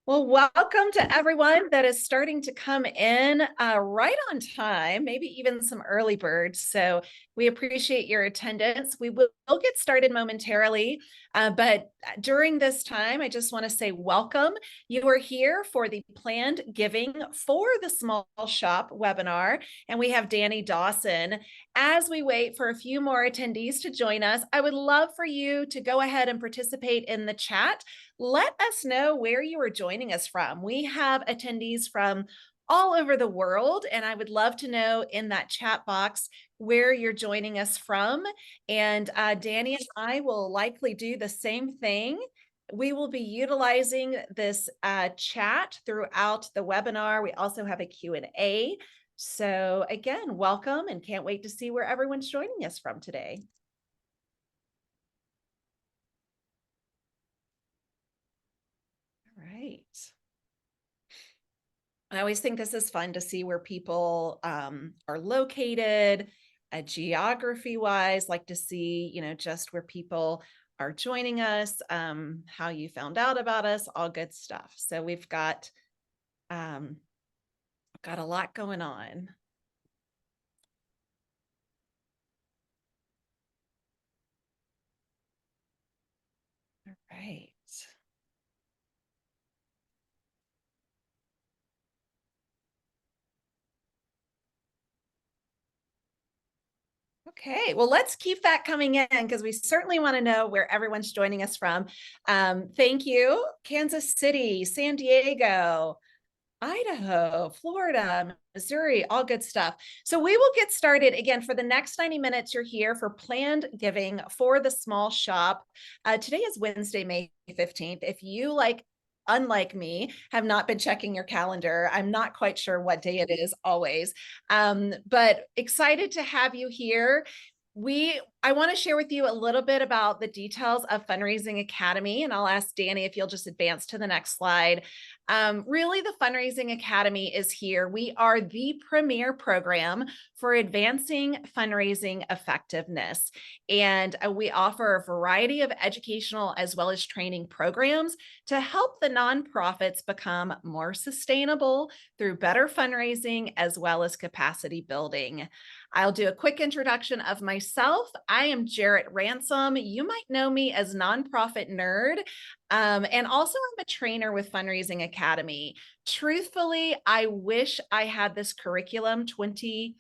Well, welcome to everyone that is starting to come in right on time, maybe even some early birds. So we appreciate your attendance. We will get started momentarily, but during this time, I just want to say welcome. You are here for the Planned Giving for the Small Shop webinar, and we have Danny Dawson. As we wait for a few more attendees to join us, I would love for you to go ahead and participate in the chat. Let us know where you are joining us from. We have attendees from all over the world, and I would love to know in that chat box where you're joining us from. And Danny and I will likely do the same thing. We will be utilizing this chat throughout the webinar. We also have a Q&A. So again, welcome, and can't wait to see where everyone's joining us from today. All right. I always think this is fun to see where people are located, geography wise, like to see, just where people are joining us, how you found out about us, all good stuff. So we've got a lot going on. All right. Okay, well, let's keep that coming in because we certainly want to know where everyone's joining us from. Thank you, Kansas City, San Diego, Idaho, Florida, Missouri, all good stuff. So we will get started again for the next 90 minutes. You're here for Planned Giving for the Small Shop. Today is Wednesday, May 15th. If you unlike me, have not been checking your calendar, I'm not quite sure what day it is always, but excited to have you here. I want to share with you a little bit about the details of Fundraising Academy, and I'll ask Danny if you'll just advance to the next slide. Really, the Fundraising Academy is here. We are the premier program for advancing fundraising effectiveness, and we offer a variety of educational as well as training programs to help the nonprofits become more sustainable through better fundraising as well as capacity building. I'll do a quick introduction of myself. I am Jarrett Ransom. You might know me as Nonprofit Nerd. And also I'm a trainer with Fundraising Academy. Truthfully, I wish I had this curriculum 20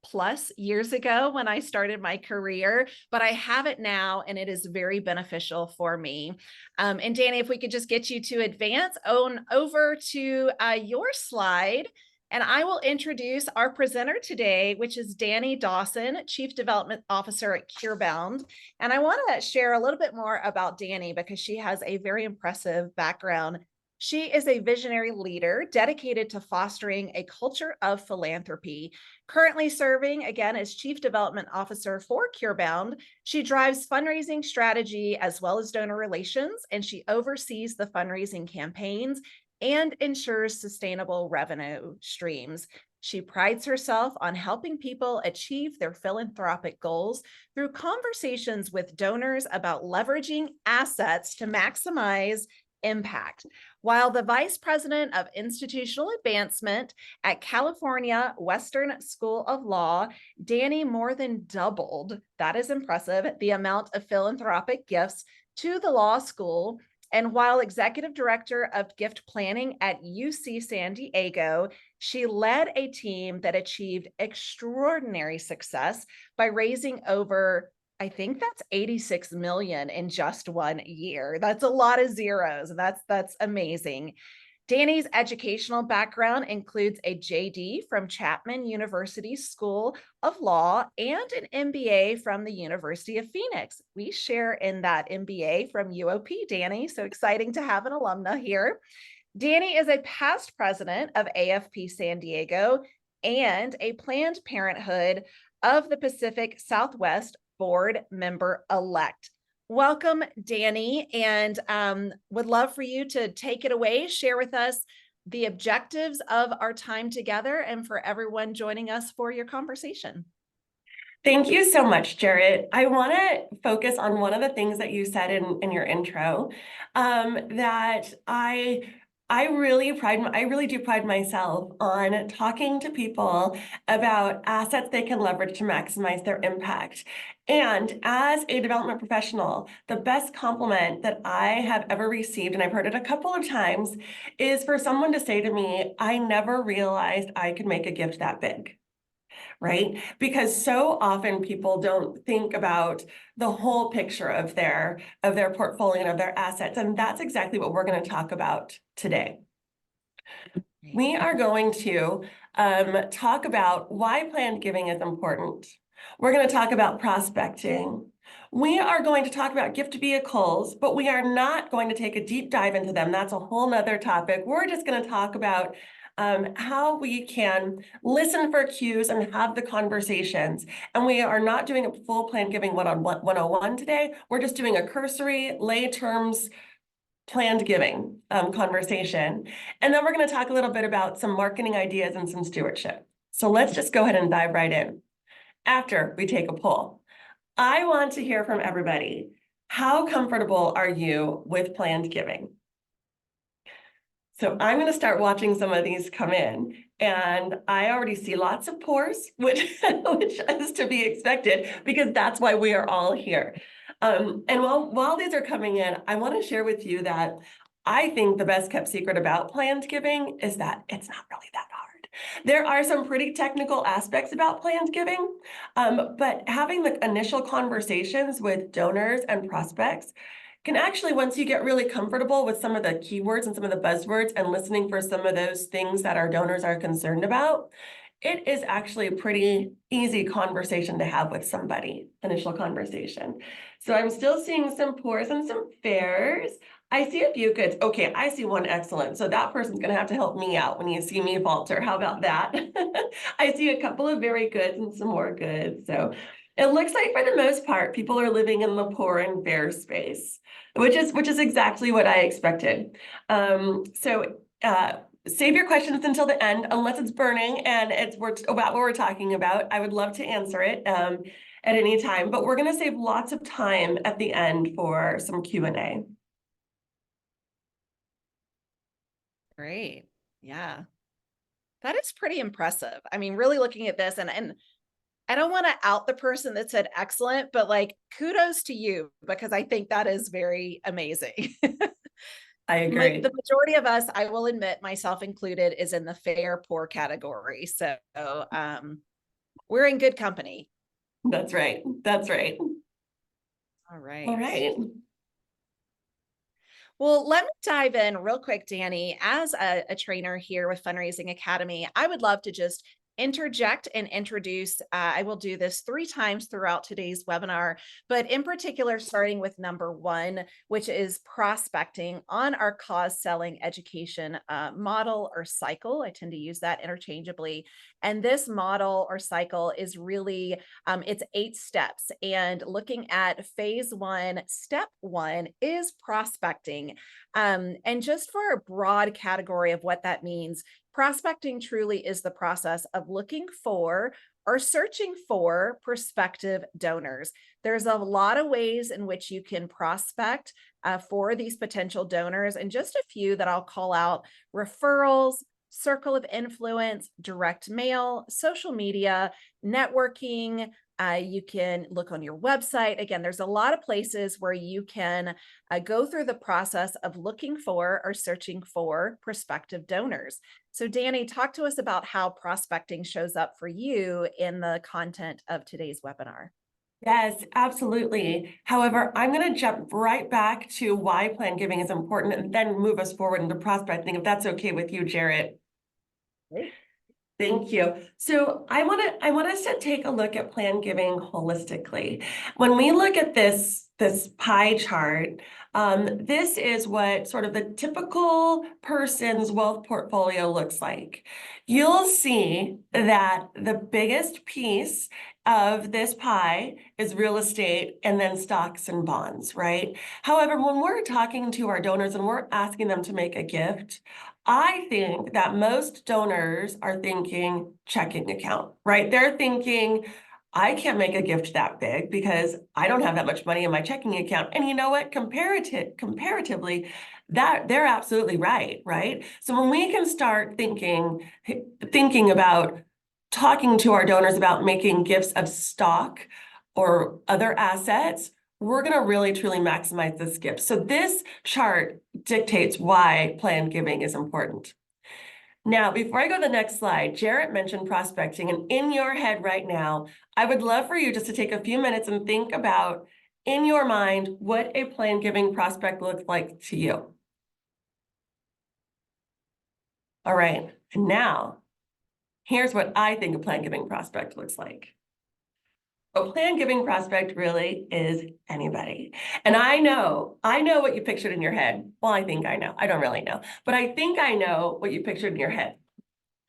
plus years ago when I started my career, but I have it now and it is very beneficial for me. And Danny, if we could just get you to advance on over to your slide. And I will introduce our presenter today, which is Danny Dawson, Chief Development Officer at CureBound. And I want to share a little bit more about Danny because she has a very impressive background. She is a visionary leader dedicated to fostering a culture of philanthropy. Currently serving, again, as Chief Development Officer for CureBound, she drives fundraising strategy as well as donor relations, and she oversees the fundraising campaigns and ensures sustainable revenue streams. She prides herself on helping people achieve their philanthropic goals through conversations with donors about leveraging assets to maximize impact. While the Vice President of Institutional Advancement at California Western School of Law, Danny more than doubled, that is impressive, the amount of philanthropic gifts to the law school. And while Executive Director of Gift Planning at UC San Diego, she led a team that achieved extraordinary success by raising over, I think that's 86 million in just 1 year. That's a lot of zeros. That's amazing. Danny's educational background includes a JD from Chapman University School of Law and an MBA from the University of Phoenix. We share in that MBA from UOP, Danny, so exciting to have an alumna here. Danny is a past president of AFP San Diego and a Planned Parenthood of the Pacific Southwest board member-elect. Welcome, Danny, and would love for you to take it away, share with us the objectives of our time together, and for everyone joining us for your conversation. Thank you so much, Jarrett. I want to focus on one of the things that you said in your intro, that I I really do pride myself on talking to people about assets they can leverage to maximize their impact. And as a development professional, the best compliment that I have ever received, and I've heard it a couple of times, is for someone to say to me, I never realized I could make a gift that big. Right? Because so often people don't think about the whole picture of their portfolio and of their assets. And that's exactly what we're going to talk about today. We are going to talk about why planned giving is important. We're going to talk about prospecting. We are going to talk about gift vehicles, but we are not going to take a deep dive into them. That's a whole nother topic. We're just going to talk about how we can listen for cues and have the conversations. And we are not doing a full planned giving 101 today. We're just doing a cursory lay terms planned giving conversation. And then we're going to talk a little bit about some marketing ideas and some stewardship. So let's just go ahead and dive right in. After we take a poll, I want to hear from everybody. How comfortable are you with planned giving? So I'm going to start watching some of these come in, and I already see lots of pours, which is to be expected because that's why we are all here. And while these are coming in, I want to share with you that I think the best kept secret about planned giving is that it's not really that hard. There are some pretty technical aspects about planned giving, but having the initial conversations with donors and prospects can actually, once you get really comfortable with some of the keywords and some of the buzzwords and listening for some of those things that our donors are concerned about, it is actually a pretty easy conversation to have with somebody, initial conversation. So I'm still seeing some pours and some fares. I see a few goods. Okay, I see one excellent. So that person's going to have to help me out when you see me falter. How about that? I see a couple of very goods and some more goods. So it looks like for the most part, people are living in the poor and fair space, which is exactly what I expected. Save your questions until the end, unless it's burning and it's about what we're talking about. I would love to answer it at any time, but we're going to save lots of time at the end for some Q&A. Great. Yeah. That is pretty impressive. I mean, really looking at this, and I don't want to out the person that said excellent, but like kudos to you, because I think that is very amazing. I agree. The majority of us, I will admit, myself included, is in the fair poor category. So we're in good company. That's right. That's right. All right. All right. Well, let me dive in real quick, Danny. As a trainer here with Fundraising Academy, I would love to just interject and introduce. I will do this 3 times throughout today's webinar, but in particular, starting with number 1, which is prospecting on our cause selling education model or cycle. I tend to use that interchangeably. And this model or cycle is really, it's 8 steps. And looking at phase 1, step 1 is prospecting. And just for a broad category of what that means, prospecting truly is the process of looking for or searching for prospective donors. There's a lot of ways in which you can prospect for these potential donors, and just a few that I'll call out: referrals, circle of influence, direct mail, social media, networking. You can look on your website. Again, there's a lot of places where you can go through the process of looking for or searching for prospective donors. So Danny, talk to us about how prospecting shows up for you in the content of today's webinar. Yes, absolutely. However, I'm going to jump right back to why plan giving is important and then move us forward into prospecting, if that's okay with you, Jarrett. Great. Thank you. So I want us to take a look at plan giving holistically. When we look at this pie chart, this is what sort of the typical person's wealth portfolio looks like. You'll see that the biggest piece of this pie is real estate and then stocks and bonds, right? However, when we're talking to our donors and we're asking them to make a gift, I think that most donors are thinking checking account, right? They're thinking, I can't make a gift that big because I don't have that much money in my checking account. And you know what? Comparatively, that they're absolutely right, right? So when we can start thinking about talking to our donors about making gifts of stock or other assets, we're going to really truly maximize this gift. So this chart dictates why planned giving is important. Now, before I go to the next slide, Jarrett mentioned prospecting, and in your head right now, I would love for you just to take a few minutes and think about, in your mind, what a planned giving prospect looks like to you. All right, and now, here's what I think a planned giving prospect looks like. A planned giving prospect really is anybody. And I know what you pictured in your head. Well, I think I know. I don't really know, but I think I know what you pictured in your head.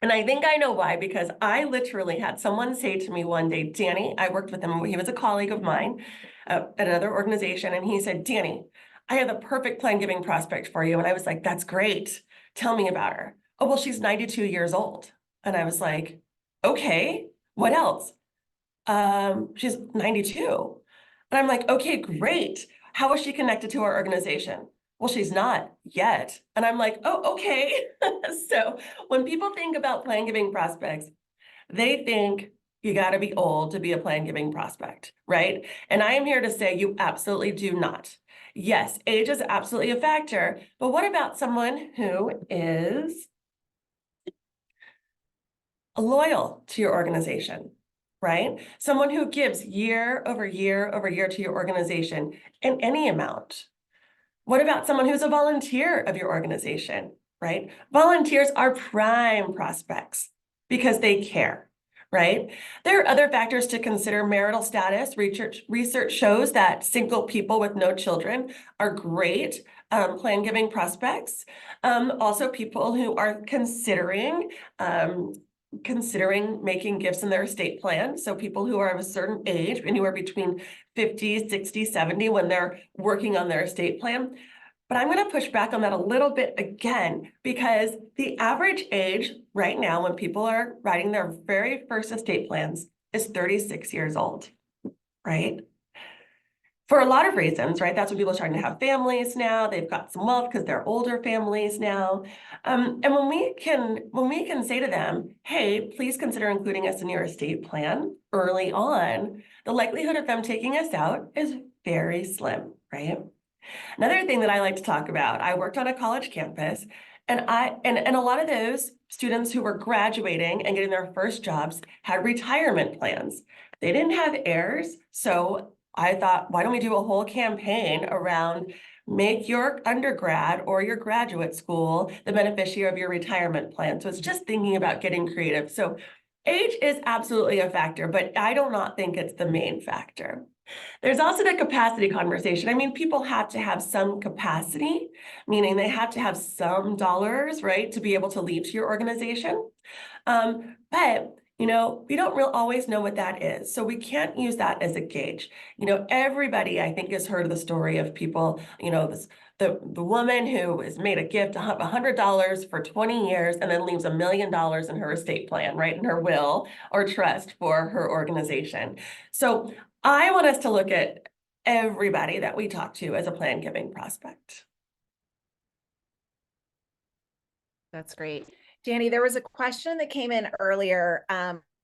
And I think I know why, because I literally had someone say to me one day, Danny, I worked with him, he was a colleague of mine at another organization, and he said, Danny, I have the perfect planned giving prospect for you. And I was like, that's great. Tell me about her. Oh, well, she's 92 years old. And I was like, okay, what else? She's 92. And I'm like, okay, great. How is she connected to our organization? Well, she's not yet. And I'm like, oh, okay. So when people think about plan giving prospects, they think you got to be old to be a plan giving prospect, right? And I am here to say you absolutely do not. Yes, age is absolutely a factor, but what about someone who is loyal to your organization, right? Someone who gives year over year over year to your organization in any amount. What about someone who's a volunteer of your organization, right? Volunteers are prime prospects because they care, right? There are other factors to consider. Marital status. Research shows that single people with no children are great plan giving prospects. Also, people who are considering making gifts in their estate plan. So people who are of a certain age, anywhere between 50, 60, 70, when they're working on their estate plan. But I'm going to push back on that a little bit again, because the average age right now when people are writing their very first estate plans is 36 years old, right? For a lot of reasons, right? That's when people are starting to have families now. They've got some wealth because they're older families now. And when we can say to them, hey, please consider including us in your estate plan early on, the likelihood of them taking us out is very slim, right? Another thing that I like to talk about, I worked on a college campus, and a lot of those students who were graduating and getting their first jobs had retirement plans. They didn't have heirs, so I thought, why don't we do a whole campaign around make your undergrad or your graduate school the beneficiary of your retirement plan? So it's just thinking about getting creative. So age is absolutely a factor, but I do not think it's the main factor. There's also the capacity conversation. I mean, people have to have some capacity, meaning they have to have some dollars, right, to be able to leave to your organization. But you know, we don't always know what that is. So we can't use that as a gauge. You know, everybody, I think, has heard of the story of people, you know, the woman who has made a gift of $100 for 20 years and then leaves $1 million in her estate plan, right, in her will or trust for her organization. So I want us to look at everybody that we talk to as a plan giving prospect. That's great. Danny, there was a question that came in earlier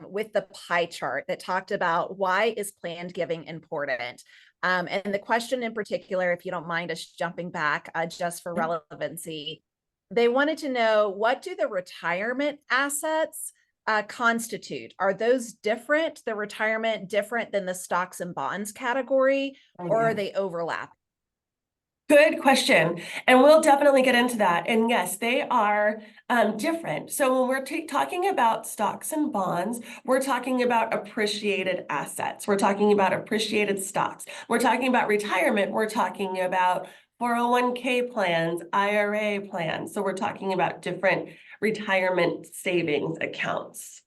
with the pie chart that talked about why is planned giving important? And the question in particular, if you don't mind us jumping back just for relevancy, they wanted to know, what do the retirement assets constitute? Are those different, the retirement different than the stocks and bonds category, or are they overlap? Good question. And we'll definitely get into that. And yes, they are different. So when we're talking about stocks and bonds, we're talking about appreciated assets. We're talking about appreciated stocks. We're talking about retirement. We're talking about 401k plans, IRA plans. So we're talking about different retirement savings accounts.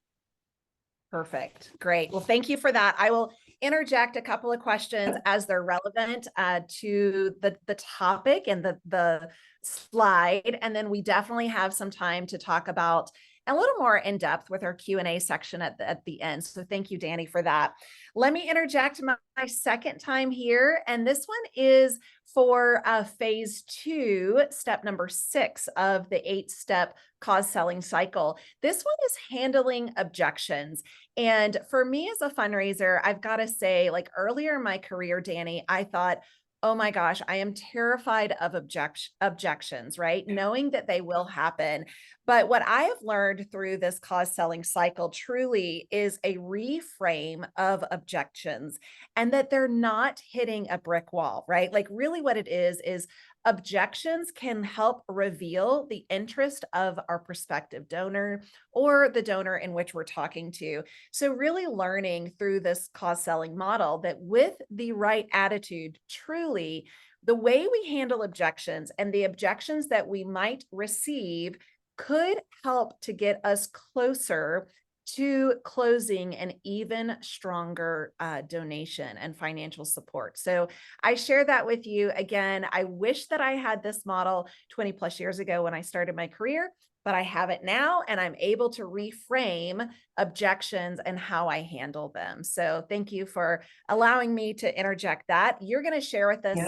Perfect. Great. Well, thank you for that. I will interject a couple of questions as they're relevant to the topic and the slide. And then we definitely have some time to talk about and a little more in depth with our Q&A section at the end. So thank you, Danny, for that. Let me interject my second time here. And this one is for phase 2, step number 6 of the 8-step cause selling cycle. This one is handling objections. And for me as a fundraiser, I've got to say, like earlier in my career, Danny, I thought, oh my gosh, I am terrified of objections, right? Knowing that they will happen. But what I have learned through this cause selling cycle truly is a reframe of objections, and that they're not hitting a brick wall, right? Like really what it is objections can help reveal the interest of our prospective donor or the donor in which we're talking to. So really learning through this cause selling model that with the right attitude, truly the way we handle objections and the objections that we might receive could help to get us closer to closing an even stronger donation and financial support. So I share that with you. Again, I wish that I had this model 20 plus years ago when I started my career, but I have it now, and I'm able to reframe objections and how I handle them. So thank you for allowing me to interject that. You're going to share with us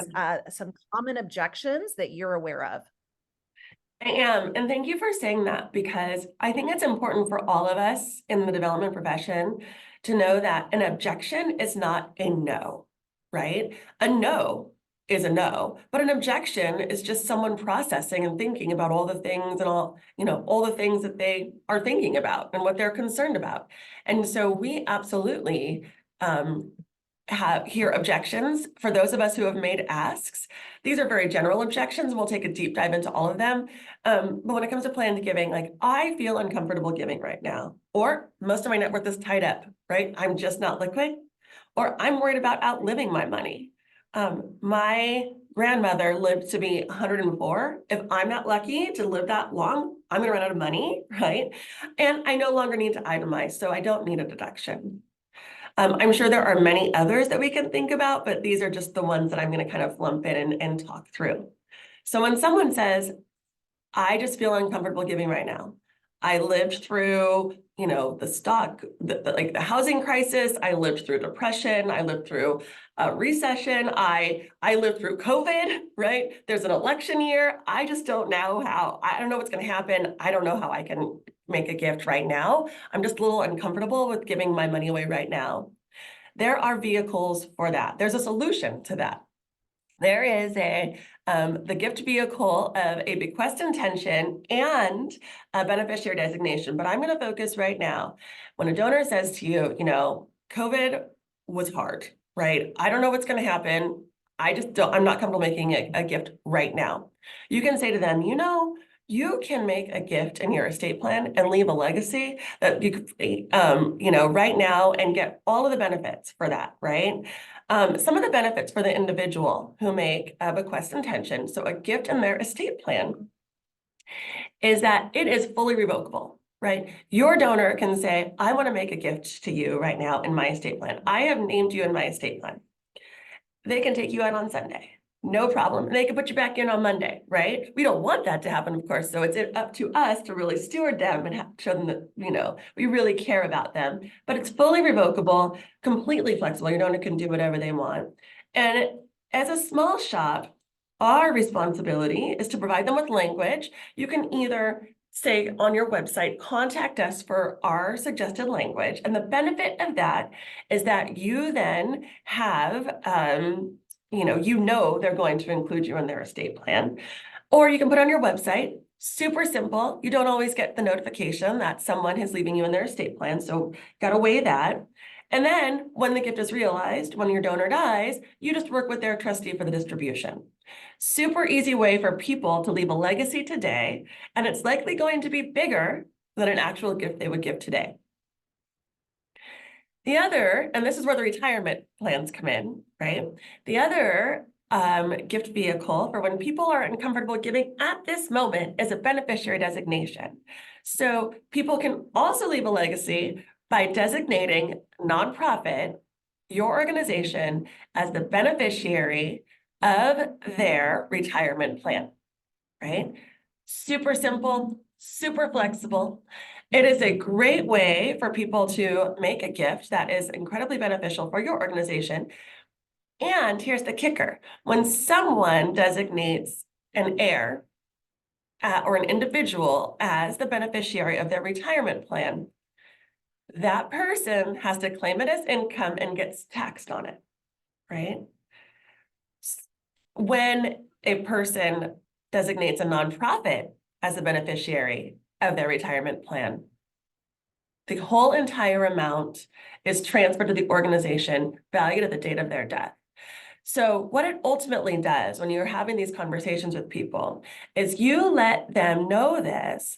some common objections that you're aware of. I am, and thank you for saying that, because I think it's important for all of us in the development profession to know that an objection is not a no, right? A no is a no, but an objection is just someone processing and thinking about all the things and all the things that they are thinking about and what they're concerned about. And so we absolutely hear objections. For those of us who have made asks, these are very general objections. We'll take a deep dive into all of them. But when it comes to planned giving, like I feel uncomfortable giving right now, or most of my net worth is tied up, right? I'm just not liquid, or I'm worried about outliving my money. My grandmother lived to be 104. If I'm not lucky to live that long, I'm gonna run out of money, right? And I no longer need to itemize, so I don't need a deduction. I'm sure there are many others that we can think about, but these are just the ones that I'm going to kind of lump in and talk through. So when someone says, I just feel uncomfortable giving right now. I lived through, the housing crisis. I lived through depression. I lived through a recession. I lived through COVID, right? There's an election year. I just don't know I don't know what's going to happen. I don't know how I can make a gift right now. I'm just a little uncomfortable with giving my money away right now. There are vehicles for that. There's a solution to that. There is the gift vehicle of a bequest intention and a beneficiary designation. But I'm going to focus right now. When a donor says to you, COVID was hard, right? I don't know what's going to happen. I'm not comfortable making a gift right now. You can say to them, you can make a gift in your estate plan and leave a legacy that you could, right now, and get all of the benefits for that, right? Some of the benefits for the individual who make a bequest intention, so a gift in their estate plan, is that it is fully revocable, right? Your donor can say, I want to make a gift to you right now in my estate plan. I have named you in my estate plan. They can take you out on Sunday. No problem. And they can put you back in on Monday, right? We don't want that to happen, of course. So it's up to us to really steward them and show them that, we really care about them. But it's fully revocable, completely flexible. Your donor can do whatever they want. And as a small shop, our responsibility is to provide them with language. You can either say on your website, contact us for our suggested language. And the benefit of that is that you then have, they're going to include you in their estate plan. Or you can put on your website, super simple. You don't always get the notification that someone is leaving you in their estate plan. So got to weigh that. And then when the gift is realized, when your donor dies, you just work with their trustee for the distribution. Super easy way for people to leave a legacy today, and it's likely going to be bigger than an actual gift they would give today. The other, and this is where the retirement plans come in, right? The other gift vehicle for when people are uncomfortable giving at this moment is a beneficiary designation. So people can also leave a legacy by designating nonprofit, your organization, as the beneficiary of their retirement plan, right? Super simple, super flexible. It is a great way for people to make a gift that is incredibly beneficial for your organization. And here's the kicker. When someone designates an heir or an individual as the beneficiary of their retirement plan, that person has to claim it as income and gets taxed on it, right? When a person designates a nonprofit as a beneficiary of their retirement plan, the whole entire amount is transferred to the organization, valued at the date of their death. So what it ultimately does when you're having these conversations with people is you let them know this,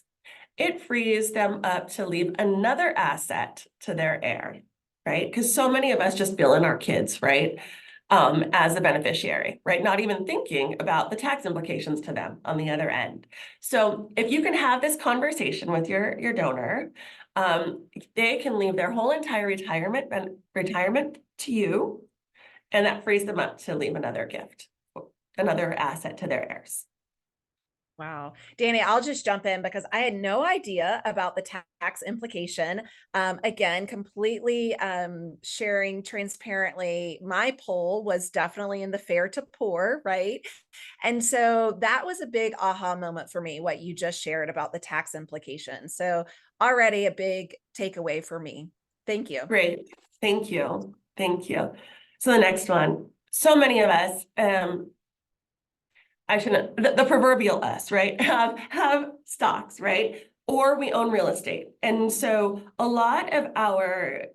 it frees them up to leave another asset to their heir, right? Because so many of us just bill in our kids, right? As the beneficiary, right? Not even thinking about the tax implications to them on the other end. So if you can have this conversation with your donor, they can leave their whole entire retirement to you, and that frees them up to leave another gift, another asset to their heirs. Wow. Danny, I'll just jump in because I had no idea about the tax implication. Again, completely sharing transparently, my poll was definitely in the fair to poor, right? And so that was a big aha moment for me, what you just shared about the tax implication. So already a big takeaway for me. Thank you. Great. Thank you. Thank you. So the next one, so many of us, I shouldn't, the proverbial us, right? Have stocks, right? Or we own real estate. And so a lot of our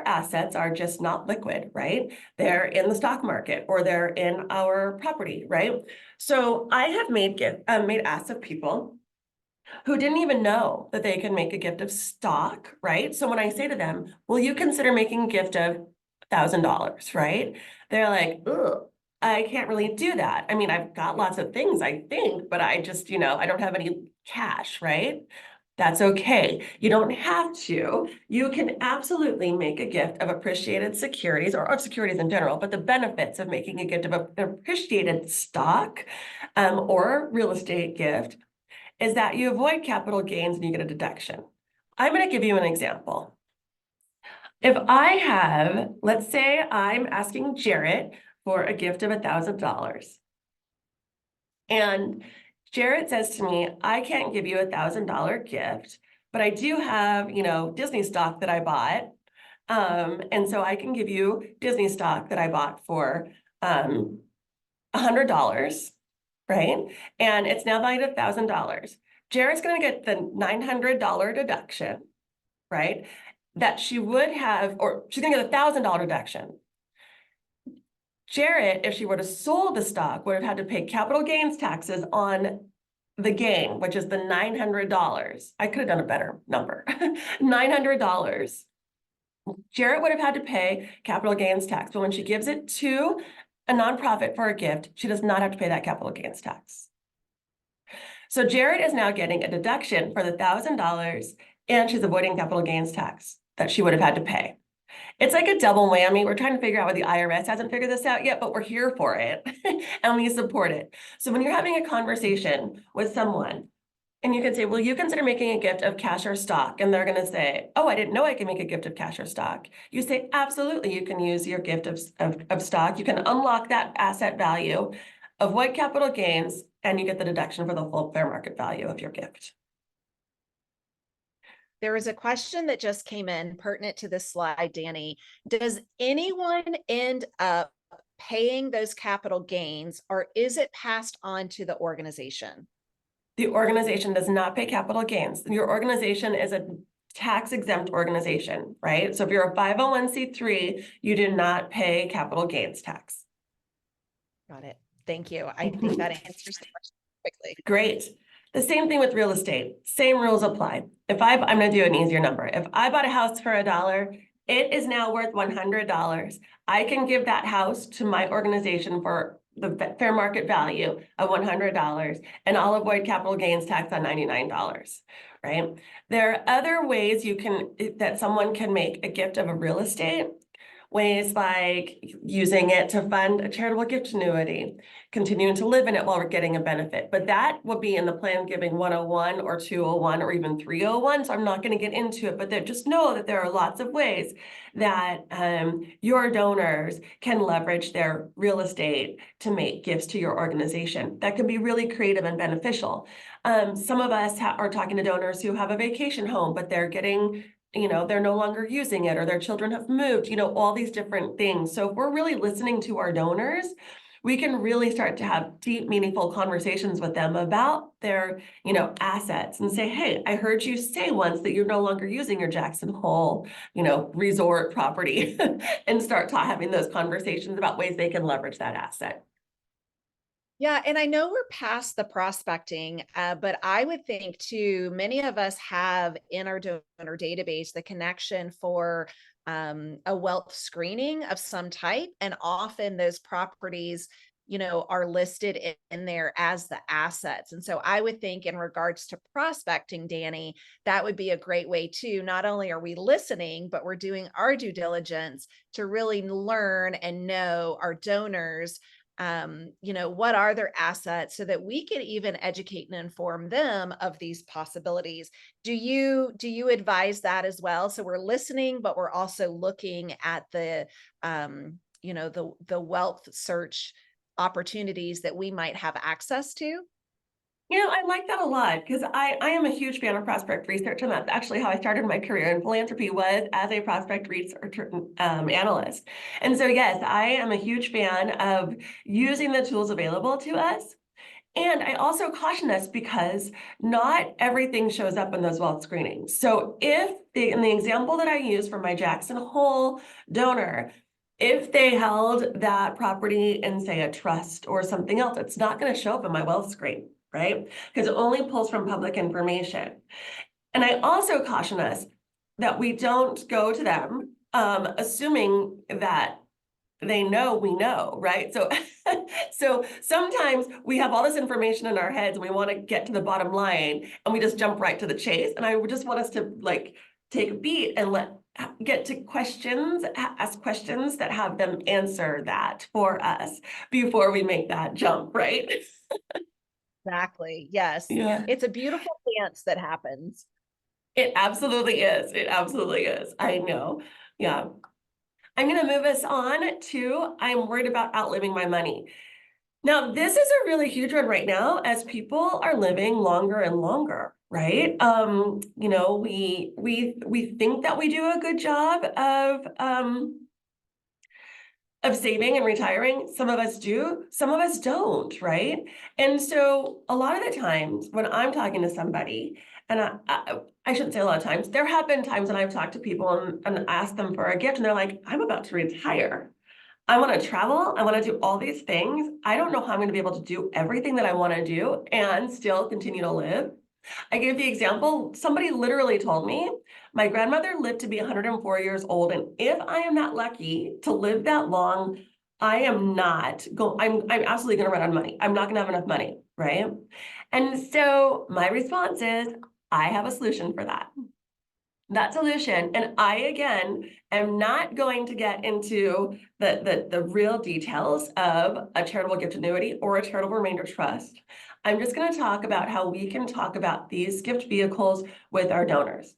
assets are just not liquid, right? They're in the stock market or they're in our property, right? So I have made asks of people who didn't even know that they can make a gift of stock, right? So when I say to them, will you consider making a gift of $1,000, right? They're like, ugh, I can't really do that. I mean, I've got lots of things, I think, but I just, I don't have any cash, right? That's okay. You don't have to. You can absolutely make a gift of appreciated securities or of securities in general, but the benefits of making a gift of an appreciated stock or real estate gift is that you avoid capital gains and you get a deduction. I'm going to give you an example. If I have, let's say I'm asking Jarrett for a gift of $1,000. And Jarrett says to me, I can't give you $1,000 gift, but I do have, Disney stock that I bought. And so I can give you Disney stock that I bought for $100, right? And it's now valued at $1,000. Jarrett's going to get the $900 deduction, right? That she would have, or she's going to get $1,000 deduction. Jarrett, if she would have sold the stock, would have had to pay capital gains taxes on the gain, which is the $900. I could have done a better number. $900. Jarrett would have had to pay capital gains tax, but when she gives it to a nonprofit for a gift, she does not have to pay that capital gains tax. So Jarrett is now getting a deduction for the $1,000, and she's avoiding capital gains tax that she would have had to pay. It's like a double whammy. We're trying to figure out why the IRS hasn't figured this out yet, but we're here for it and we support it. So when you're having a conversation with someone and you can say, well, you consider making a gift of cash or stock, and they're going to say, oh, I didn't know I could make a gift of cash or stock. You say, absolutely, you can use your gift of stock. You can unlock that asset value, avoid capital gains, and you get the deduction for the full fair market value of your gift. There was a question that just came in pertinent to this slide, Danny. Does anyone end up paying those capital gains, or is it passed on to the organization? The organization does not pay capital gains. Your organization is a tax-exempt organization, right? So if you're a 501c3, you do not pay capital gains tax. Got it. Thank you. I think that answers the question quickly. Great. The same thing with real estate. Same rules apply. I'm going to do an easier number. If I bought a house for $1, it is now worth $100. I can give that house to my organization for the fair market value of $100, and I'll avoid capital gains tax on $99, right? There are other ways that someone can make a gift of a real estate Ways like using it to fund a charitable gift annuity, continuing to live in it while we're getting a benefit. But that will be in the Plan Giving 101 or 201 or even 301. So I'm not going to get into it, but just know that there are lots of ways that your donors can leverage their real estate to make gifts to your organization. That can be really creative and beneficial. Some of us are talking to donors who have a vacation home, but they're getting, they're no longer using it, or their children have moved, all these different things. So if we're really listening to our donors, we can really start to have deep, meaningful conversations with them about their, assets, and say, hey, I heard you say once that you're no longer using your Jackson Hole, resort property, and start having those conversations about ways they can leverage that asset. Yeah, and I know we're past the prospecting, but I would think too, many of us have in our donor database the connection for a wealth screening of some type, and often those properties, are listed in there as the assets. And so I would think in regards to prospecting, Danny, that would be a great way too. Not only are we listening, but we're doing our due diligence to really learn and know our donors, what are their assets, so that we can even educate and inform them of these possibilities. Do you advise that as well? So we're listening, but we're also looking at the the wealth search opportunities that we might have access to. I like that a lot, because I am a huge fan of prospect research, and that's actually how I started my career in philanthropy, was as a prospect researcher analyst. And so, yes, I am a huge fan of using the tools available to us. And I also caution us, because not everything shows up in those wealth screenings. So if in the example that I use for my Jackson Hole donor, if they held that property in, say, a trust or something else, it's not going to show up in my wealth screen, right? Because it only pulls from public information. And I also caution us that we don't go to them assuming that they know we know, right? So, so sometimes we have all this information in our heads and we want to get to the bottom line, and we just jump right to the chase. And I would just want us to take a beat and get to questions, ask questions that have them answer that for us before we make that jump, right? Exactly. Yes. Yeah. It's a beautiful dance that happens. It absolutely is. It absolutely is. I know. Yeah. I'm going to move us on to, I'm worried about outliving my money. Now, this is a really huge one right now, as people are living longer and longer, right? We think that we do a good job of saving and retiring. Some of us do, some of us don't, right? And so a lot of the times when I'm talking to somebody, and I shouldn't say a lot of times, there have been times when I've talked to people and asked them for a gift, and they're like, I'm about to retire. I want to travel. I want to do all these things. I don't know how I'm going to be able to do everything that I want to do and still continue to live. I gave the example, somebody literally told me, my grandmother lived to be 104 years old, and if I am not lucky to live that long, I am not going, I'm absolutely going to run out of money. I'm not going to have enough money, right? And so my response is, I have a solution for that. That solution, and I, again, am not going to get into the real details of a charitable gift annuity or a charitable remainder trust. I'm just going to talk about how we can talk about these gift vehicles with our donors.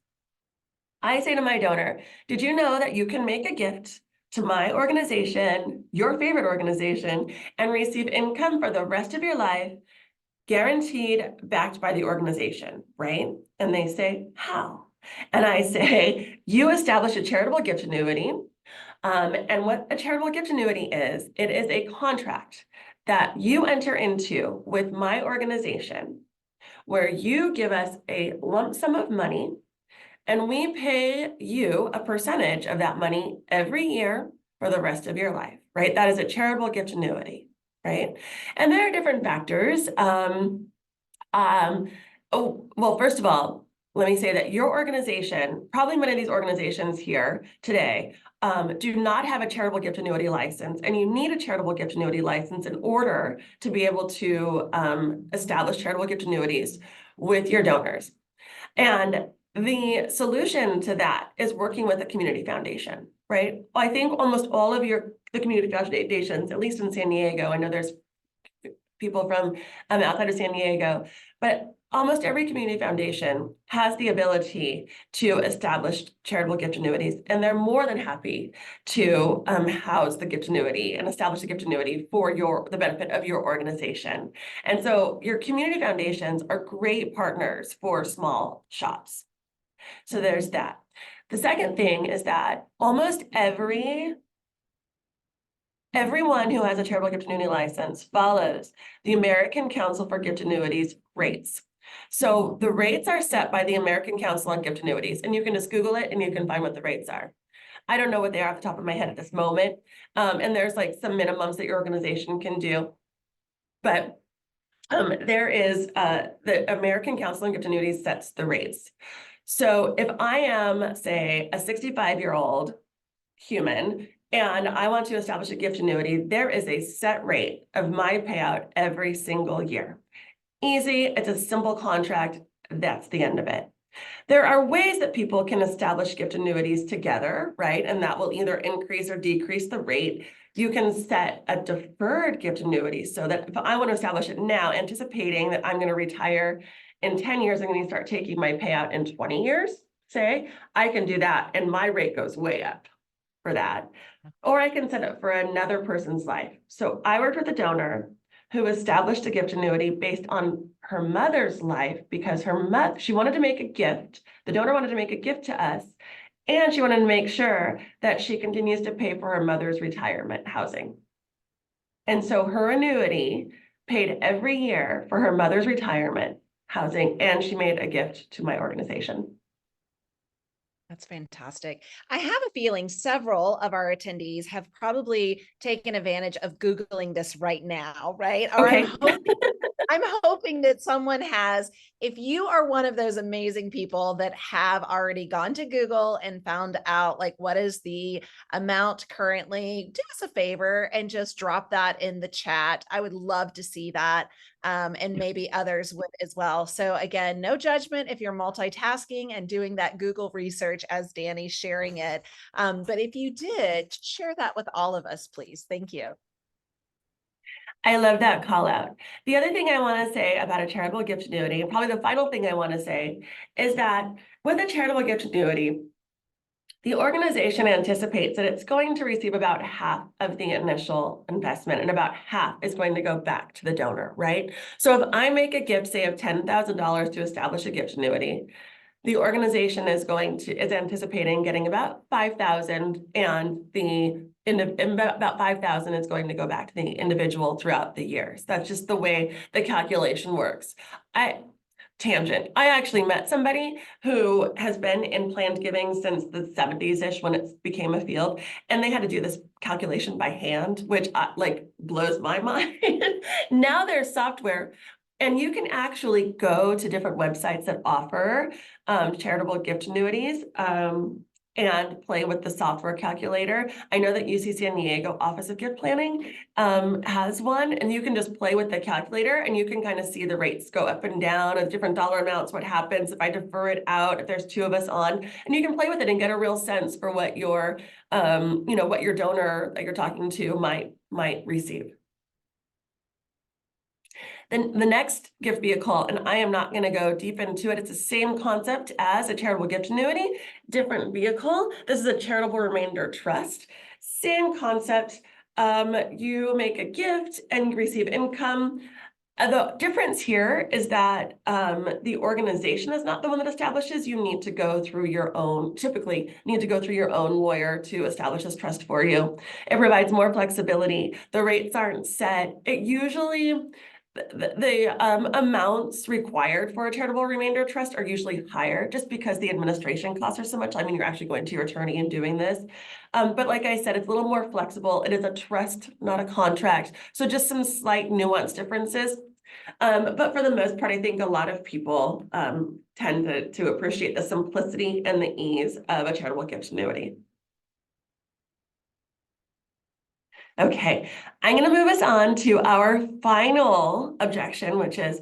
I say to my donor, did you know that you can make a gift to my organization, your favorite organization, and receive income for the rest of your life, guaranteed, backed by the organization, right? And they say, how? And I say, you establish a charitable gift annuity. And what a charitable gift annuity is, it is a contract that you enter into with my organization, where you give us a lump sum of money, and we pay you a percentage of that money every year for the rest of your life, right? That is a charitable gift annuity, right? And there are different factors. Well, first of all, let me say that your organization, probably many of these organizations here today, do not have a charitable gift annuity license, and you need a charitable gift annuity license in order to be able to establish charitable gift annuities with your donors. And the solution to that is working with a community foundation, right? I think almost all of the community foundations, at least in San Diego, I know there's people from outside of San Diego, but almost every community foundation has the ability to establish charitable gift annuities, and they're more than happy to house the gift annuity and establish the gift annuity for the benefit of your organization. And so your community foundations are great partners for small shops. So there's that. The second thing is that almost everyone who has a charitable gift annuity license follows the American Council for Gift Annuities rates. So the rates are set by the American Council on Gift Annuities, and you can just Google it and you can find what the rates are. I don't know what they are off the top of my head at this moment. And there's like some minimums that your organization can do. But there is the American Council on Gift Annuities sets the rates. So if I am, say, a 65-year-old human and I want to establish a gift annuity, there is a set rate of my payout every single year. Easy, it's a simple contract, that's the end of it. There are ways that people can establish gift annuities together, right? And that will either increase or decrease the rate. You can set a deferred gift annuity so that if I want to establish it now, anticipating that I'm going to retire in 10 years, I'm going to start taking my payout in 20 years, say, I can do that and my rate goes way up for that. Or I can set it for another person's life. So I worked with a donor who established a gift annuity based on her mother's life because she wanted to make a gift. The donor wanted to make a gift to us, and she wanted to make sure that she continues to pay for her mother's retirement housing. And so her annuity paid every year for her mother's retirement housing, and she made a gift to my organization. That's fantastic. I have a feeling several of our attendees have probably taken advantage of Googling this right now, right? Or Okay. I'm hoping that someone has. If you are one of those amazing people that have already gone to Google and found out like what is the amount currently, do us a favor and just drop that in the chat. I would love to see that. And maybe others would as well. So again, no judgment if you're multitasking and doing that Google research as Danny's sharing it. But if you did, share that with all of us, please. Thank you. I love that call out. The other thing I want to say about a charitable gift annuity, and probably the final thing I want to say, is that with a charitable gift annuity, the organization anticipates that it's going to receive about half of the initial investment and about half is going to go back to the donor, right? So if I make a gift, say of $10,000 to establish a gift annuity, the organization is anticipating getting about 5,000, and about 5,000 is going to go back to the individual throughout the years. That's just the way the calculation works. Tangent. I actually met somebody who has been in planned giving since the 70s-ish when it became a field, and they had to do this calculation by hand, which like blows my mind. Now there's software, and you can actually go to different websites that offer charitable gift annuities and play with the software calculator. I know that UC San Diego Office of Gift Planning has one, and you can just play with the calculator and you can kind of see the rates go up and down at different dollar amounts, what happens if I defer it out, if there's two of us on, and you can play with it and get a real sense for what your what your donor that you're talking to might receive. Then the next gift vehicle, and I am not going to go deep into it, it's the same concept as a charitable gift annuity, different vehicle. This is a charitable remainder trust. Same concept. You make a gift and you receive income. The difference here is that the organization is not the one that establishes. You need to go through your own, typically need to go through your own lawyer to establish this trust for you. It provides more flexibility. The rates aren't set. It usually, the amounts required for a charitable remainder trust are usually higher just because the administration costs are so much. I mean, you're actually going to your attorney and doing this. But like I said, it's a little more flexible. It is a trust, not a contract. So just some slight nuance differences. But for the most part, I think a lot of people tend to appreciate the simplicity and the ease of a charitable gift annuity. Okay, I'm going to move us on to our final objection, which is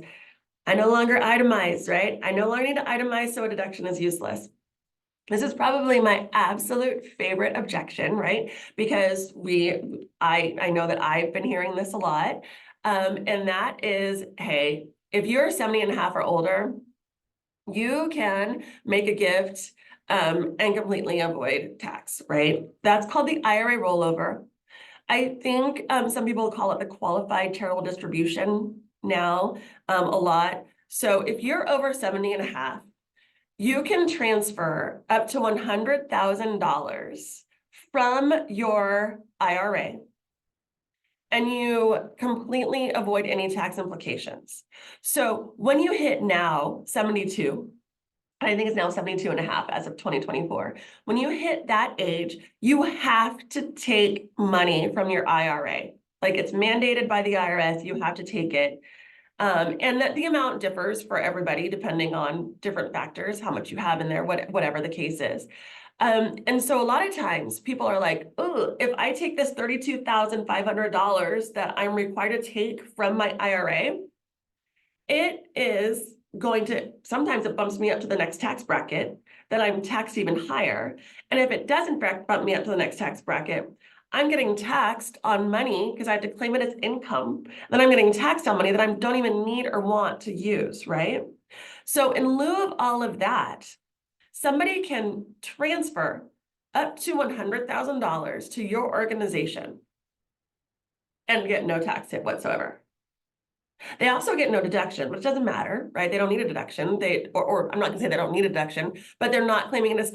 I no longer itemize, right? I no longer need to itemize, so a deduction is useless. This is probably my absolute favorite objection, right? Because I know that I've been hearing this a lot. And that is, hey, if you're 70 and a half or older, you can make a gift and completely avoid tax, right? That's called the IRA rollover. I think some people call it the qualified charitable distribution now a lot. So if you're over 70 and a half, you can transfer up to $100,000 from your IRA and you completely avoid any tax implications. So when you hit now 72, I think it's now 72 and a half as of 2024. When you hit that age, you have to take money from your IRA. Like it's mandated by the IRS, you have to take it. And that the amount differs for everybody depending on different factors, how much you have in there, whatever the case is. And so a lot of times people are like, oh, if I take this $32,500 that I'm required to take from my IRA, it is going to, sometimes it bumps me up to the next tax bracket, that I'm taxed even higher. And if it doesn't bump me up to the next tax bracket, I'm getting taxed on money because I have to claim it as income. Then I'm getting taxed on money that I don't even need or want to use, right? So in lieu of all of that, somebody can transfer up to $100,000 to your organization and get no tax hit whatsoever. They also get no deduction, which doesn't matter, right? They don't need a deduction. Or I'm not gonna say they don't need a deduction, but they're not claiming it as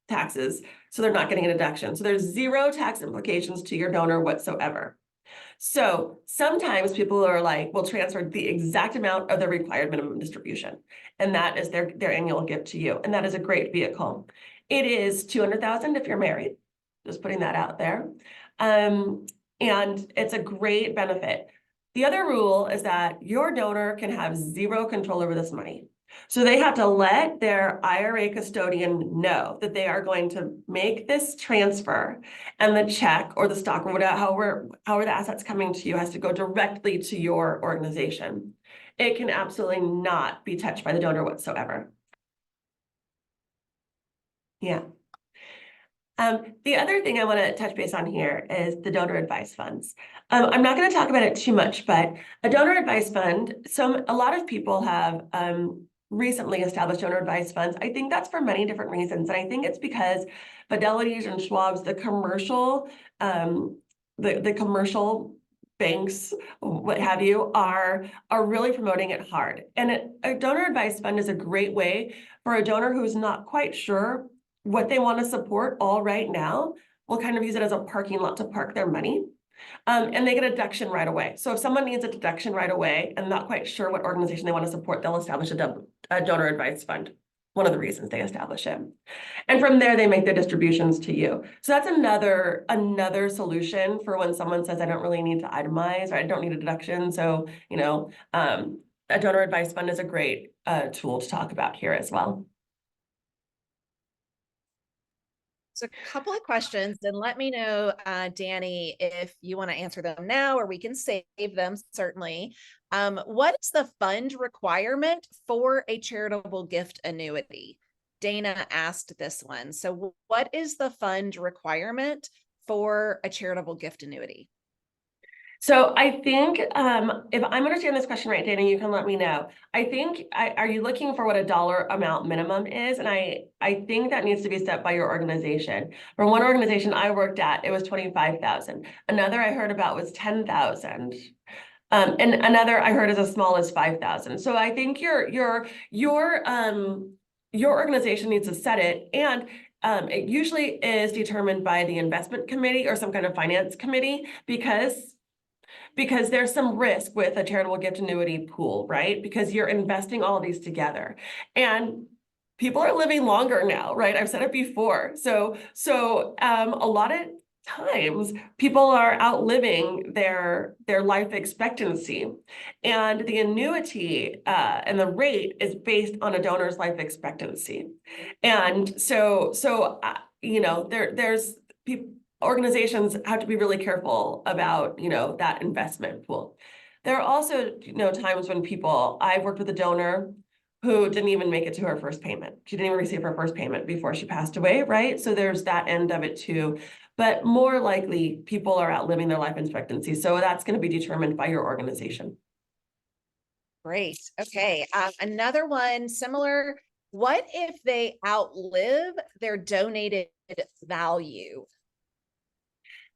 taxes, so they're not getting a deduction. So there's zero tax implications to your donor whatsoever. So sometimes people are like, will transfer the exact amount of the required minimum distribution, and that is their annual gift to you, and that is a great vehicle. It is $200,000 if you're married, just putting that out there, and it's a great benefit. The other rule is that your donor can have zero control over this money. So they have to let their IRA custodian know that they are going to make this transfer, and the check or the stock or whatever, however the asset's coming to you has to go directly to your organization. It can absolutely not be touched by the donor whatsoever. Yeah. The other thing I want to touch base on here is the donor advised funds. I'm not going to talk about it too much, but a donor advised fund, a lot of people have recently established donor advised funds. I think that's for many different reasons. And I think it's because Fidelity's and Schwab's, the commercial banks, what have you, are really promoting it hard. And a donor advised fund is a great way for a donor who's not quite sure what they want to support all right now. Will kind of use it as a parking lot to park their money. And they get a deduction right away. So if someone needs a deduction right away and not quite sure what organization they want to support, they'll establish a donor advised fund. One of the reasons they establish it. And from there, they make their distributions to you. So that's another solution for when someone says, I don't really need to itemize, or I don't need a deduction. So, a donor advised fund is a great tool to talk about here as well. So a couple of questions, and let me know, Danny, if you want to answer them now, or we can save them, certainly. What is the fund requirement for a charitable gift annuity? Dana asked this one. So what is the fund requirement for a charitable gift annuity? So I think if I'm understanding this question right, Dana, you can let me know. I think, are you looking for what a dollar amount minimum is? And I think that needs to be set by your organization. For one organization I worked at, it was 25,000. Another I heard about was 10,000. And another I heard is as small as 5,000. So I think your organization needs to set it, and it usually is determined by the investment committee or some kind of finance committee, because there's some risk with a charitable gift annuity pool, right? Because you're investing all of these together, and people are living longer now, right? I've said it before. So a lot of times people are outliving their life expectancy, and the annuity and the rate is based on a donor's life expectancy. And so there's people, organizations have to be really careful about, that investment pool. There are also, times when I've worked with a donor who didn't even make it to her first payment. She didn't even receive her first payment before she passed away, right? So there's that end of it too. But more likely, people are outliving their life expectancy. So that's going to be determined by your organization. Great. Okay. Another one similar. What if they outlive their donated value?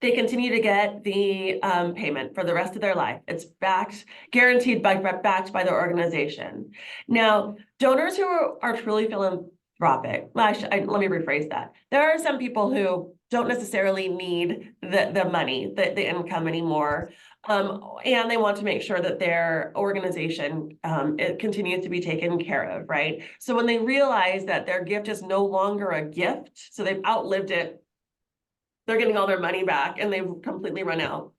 They continue to get the payment for the rest of their life. It's guaranteed backed by their organization. Now, donors who are truly philanthropic, let me rephrase that. There are some people who don't necessarily need the money, the income anymore. And they want to make sure that their organization it continues to be taken care of, right? So when they realize that their gift is no longer a gift, so they've outlived it, they're getting all their money back and they've completely run out.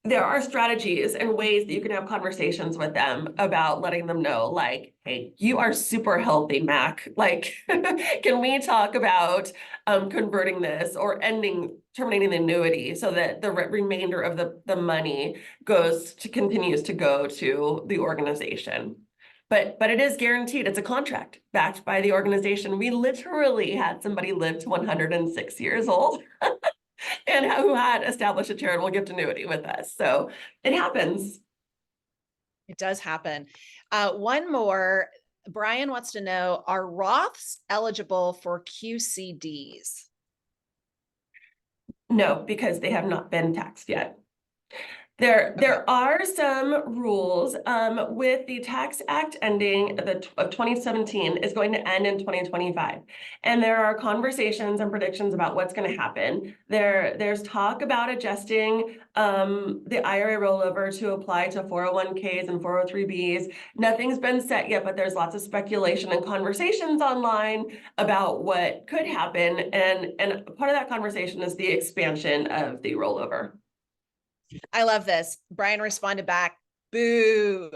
There are strategies and ways that you can have conversations with them about letting them know, like, hey, you are super healthy, Mac. Like, can we talk about converting this or terminating the annuity so that the remainder of the money continues to go to the organization. But it is guaranteed. It's a contract backed by the organization. We literally had somebody live to 106 years old and who had established a charitable gift annuity with us. So it happens. It does happen. One more. Brian wants to know, are Roths eligible for QCDs? No, because they have not been taxed yet. There are some rules with the Tax Act ending of 2017 is going to end in 2025. And there are conversations and predictions about what's going to happen. There's talk about adjusting the IRA rollover to apply to 401ks and 403bs. Nothing's been set yet, but there's lots of speculation and conversations online about what could happen. And part of that conversation is the expansion of the rollover. I love this. Brian responded back, boo.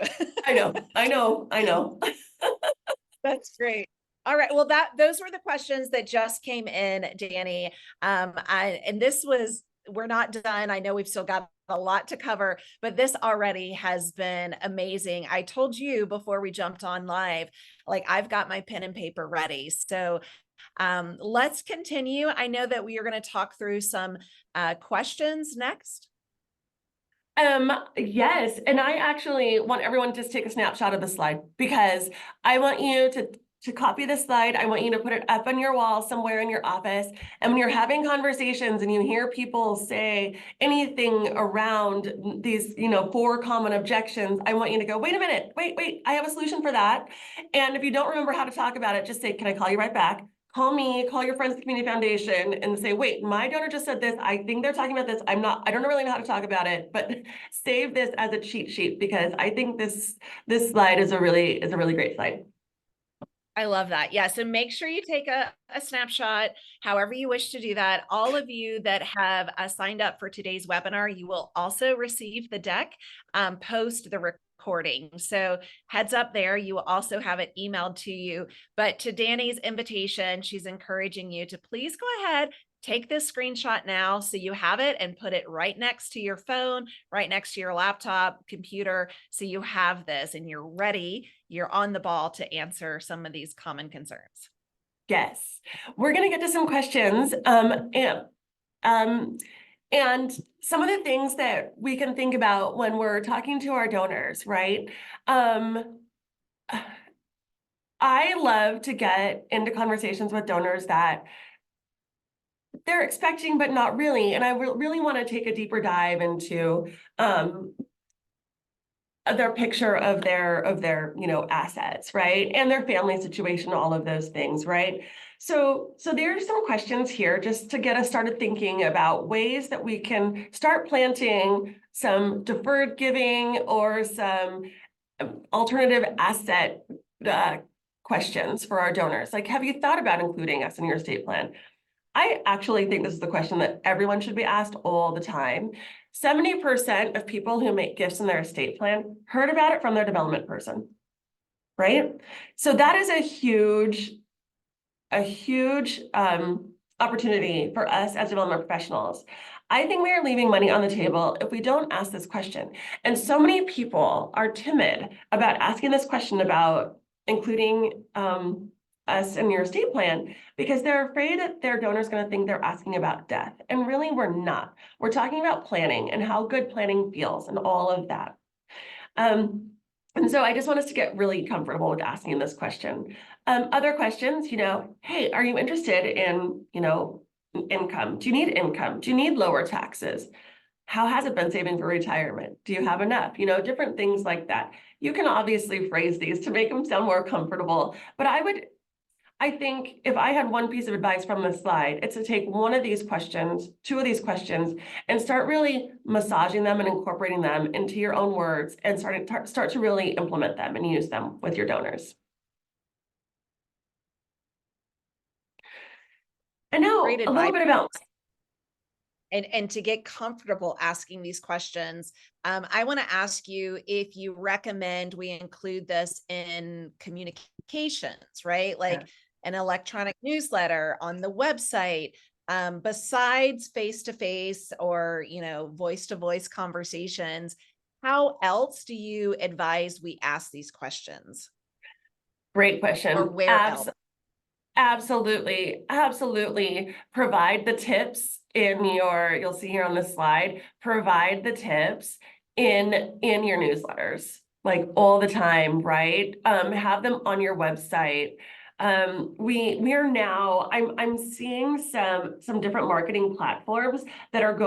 I know. That's great. All right. Well, those were the questions that just came in, Danny. And we're not done. I know we've still got a lot to cover, but this already has been amazing. I told you before we jumped on live, like I've got my pen and paper ready. So let's continue. I know that we are going to talk through some questions next. Yes, and I actually want everyone to just take a snapshot of the slide because I want you to copy the slide. I want you to put it up on your wall somewhere in your office. And when you're having conversations and you hear people say anything around these, 4 common objections, I want you to go, wait a minute, wait, I have a solution for that. And if you don't remember how to talk about it, just say, can I call you right back? Call me, call your friends at the Community Foundation and say, wait, my donor just said this. I think they're talking about this. I don't really know how to talk about it, but save this as a cheat sheet because I think this slide is a really great slide. I love that. Yeah. So make sure you take a snapshot, however you wish to do that. All of you that have signed up for today's webinar, you will also receive the deck post the recording. So heads up there, you will also have it emailed to you. But to Danny's invitation, she's encouraging you to please go ahead, take this screenshot now so you have it and put it right next to your phone, right next to your laptop, computer, so you have this and you're ready, you're on the ball to answer some of these common concerns. Yes, we're going to get to some questions. And some of the things that we can think about when we're talking to our donors, right? I love to get into conversations with donors that they're expecting, but not really. And I really want to take a deeper dive into their picture of their assets, right? And their family situation, all of those things, right? So there's some questions here just to get us started thinking about ways that we can start planting some deferred giving or some alternative asset questions for our donors. Like, have you thought about including us in your estate plan? I actually think this is the question that everyone should be asked all the time. 70% of people who make gifts in their estate plan heard about it from their development person, right? So that is a huge opportunity for us as development professionals. I think we are leaving money on the table if we don't ask this question. And so many people are timid about asking this question about including us in your estate plan because they're afraid that their donor's going to think they're asking about death. And really, we're not. We're talking about planning and how good planning feels and all of that. And so I just want us to get really comfortable with asking this question. Other questions, hey, are you interested in, income? Do you need income? Do you need lower taxes? How has it been saving for retirement? Do you have enough? Different things like that. You can obviously phrase these to make them sound more comfortable, but I think if I had one piece of advice from this slide, it's to take one of these questions, two of these questions, and start really massaging them and incorporating them into your own words and start to really implement them and use them with your donors. And now Great a little advice. bit about And to get comfortable asking these questions, I want to ask you if you recommend we include this in communications, right? Like an electronic newsletter on the website, besides face-to-face or, voice-to-voice conversations. How else do you advise we ask these questions? Great question. Or where else? Absolutely. Provide the tips you'll see here on this slide, provide the tips in your newsletters, like all the time, right? Have them on your website. We are now, I'm seeing some different marketing platforms that are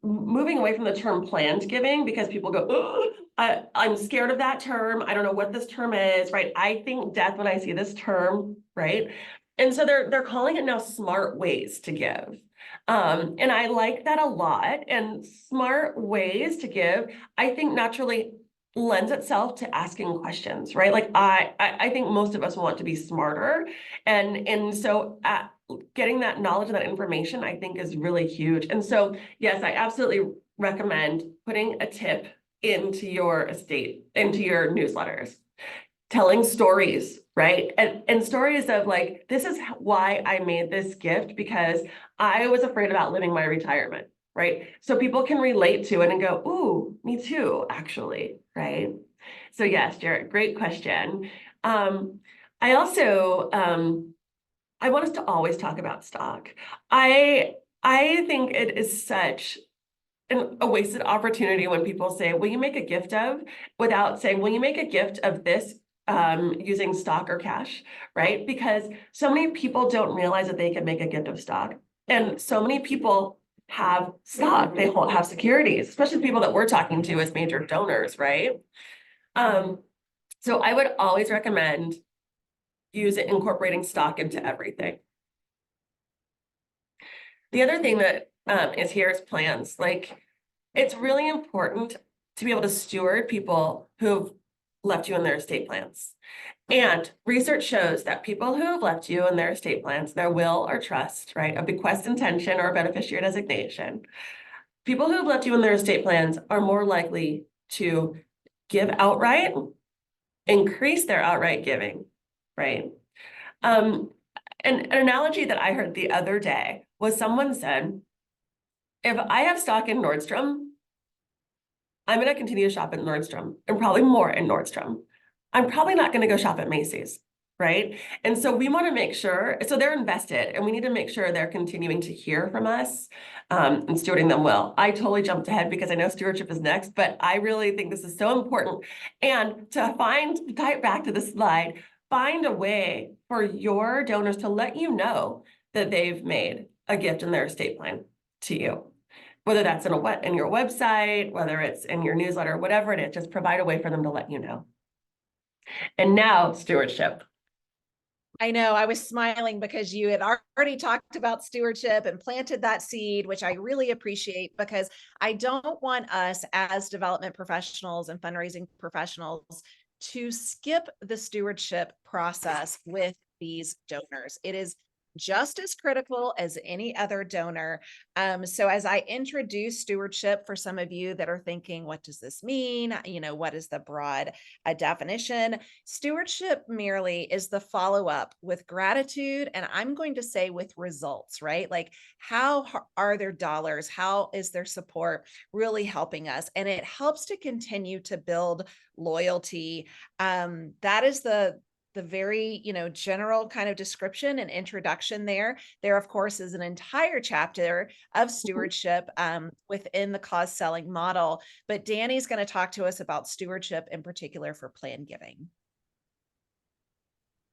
moving away from the term planned giving because people go, oh, I'm scared of that term. I don't know what this term is, right? I think death when I see this term, right? And so they're calling it now smart ways to give. And I like that a lot. And smart ways to give, I think naturally lends itself to asking questions, right? Like I think most of us want to be smarter. And so getting that knowledge and that information, I think is really huge. And so, yes, I absolutely recommend putting a tip into your newsletters, telling stories, right? And stories of like, this is why I made this gift because I was afraid about living my retirement, right? So people can relate to it and go, ooh, me too, actually, right? So yes, Jarrett, great question. I also, I want us to always talk about stock. I think it is such a wasted opportunity when people say, will you make a gift of, without saying, will you make a gift of this using stock or cash, right? Because so many people don't realize that they can make a gift of stock. And so many people have stock, they have securities, especially people that we're talking to as major donors, right? So I would always recommend incorporating stock into everything. The other thing that is here is plans. Like, it's really important to be able to steward people who've left you in their estate plans. And research shows that people who have left you in their estate plans, their will or trust, right, a bequest intention or a beneficiary designation, people who have left you in their estate plans are more likely to give outright, increase their outright giving, right? An analogy that I heard the other day was someone said, if I have stock in Nordstrom, I'm going to continue to shop at Nordstrom and probably more in Nordstrom. I'm probably not going to go shop at Macy's, right? And so we want to make sure, so they're invested and we need to make sure they're continuing to hear from us and stewarding them well. I totally jumped ahead because I know stewardship is next, but I really think this is so important. And to tie it back to the slide, find a way for your donors to let you know that they've made a gift in their estate plan to you. Whether that's in your website, whether it's in your newsletter, whatever it is, just provide a way for them to let you know. And now stewardship. I know I was smiling because you had already talked about stewardship and planted that seed, which I really appreciate because I don't want us as development professionals and fundraising professionals to skip the stewardship process with these donors. It is just as critical as any other donor. So as I introduce stewardship for some of you that are thinking, what does this mean? What is the broad definition? Stewardship merely is the follow-up with gratitude, and I'm going to say with results, right? Like, how are their dollars? How is their support really helping us? And it helps to continue to build loyalty. That is the very, general kind of description and introduction there. There, of course, is an entire chapter of stewardship within the cause selling model. But Danny's going to talk to us about stewardship in particular for plan giving.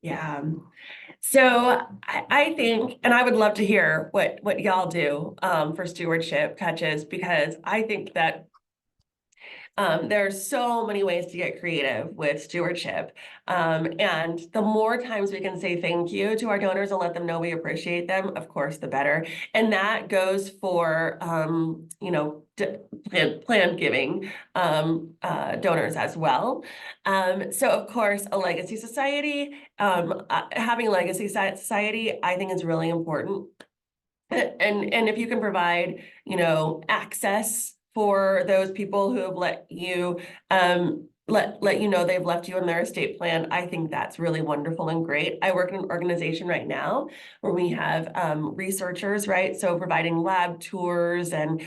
Yeah. So I think, and I would love to hear what y'all do for stewardship touches, because I think that there's so many ways to get creative with stewardship. And the more times we can say thank you to our donors and let them know we appreciate them, of course, the better. And that goes for, plan giving donors as well. So of course, a legacy society, having a legacy society, I think is really important. And if you can provide, access for those people who have let you let you know they've left you in their estate plan, I think that's really wonderful and great. I work in an organization right now where we have researchers, right? So providing lab tours and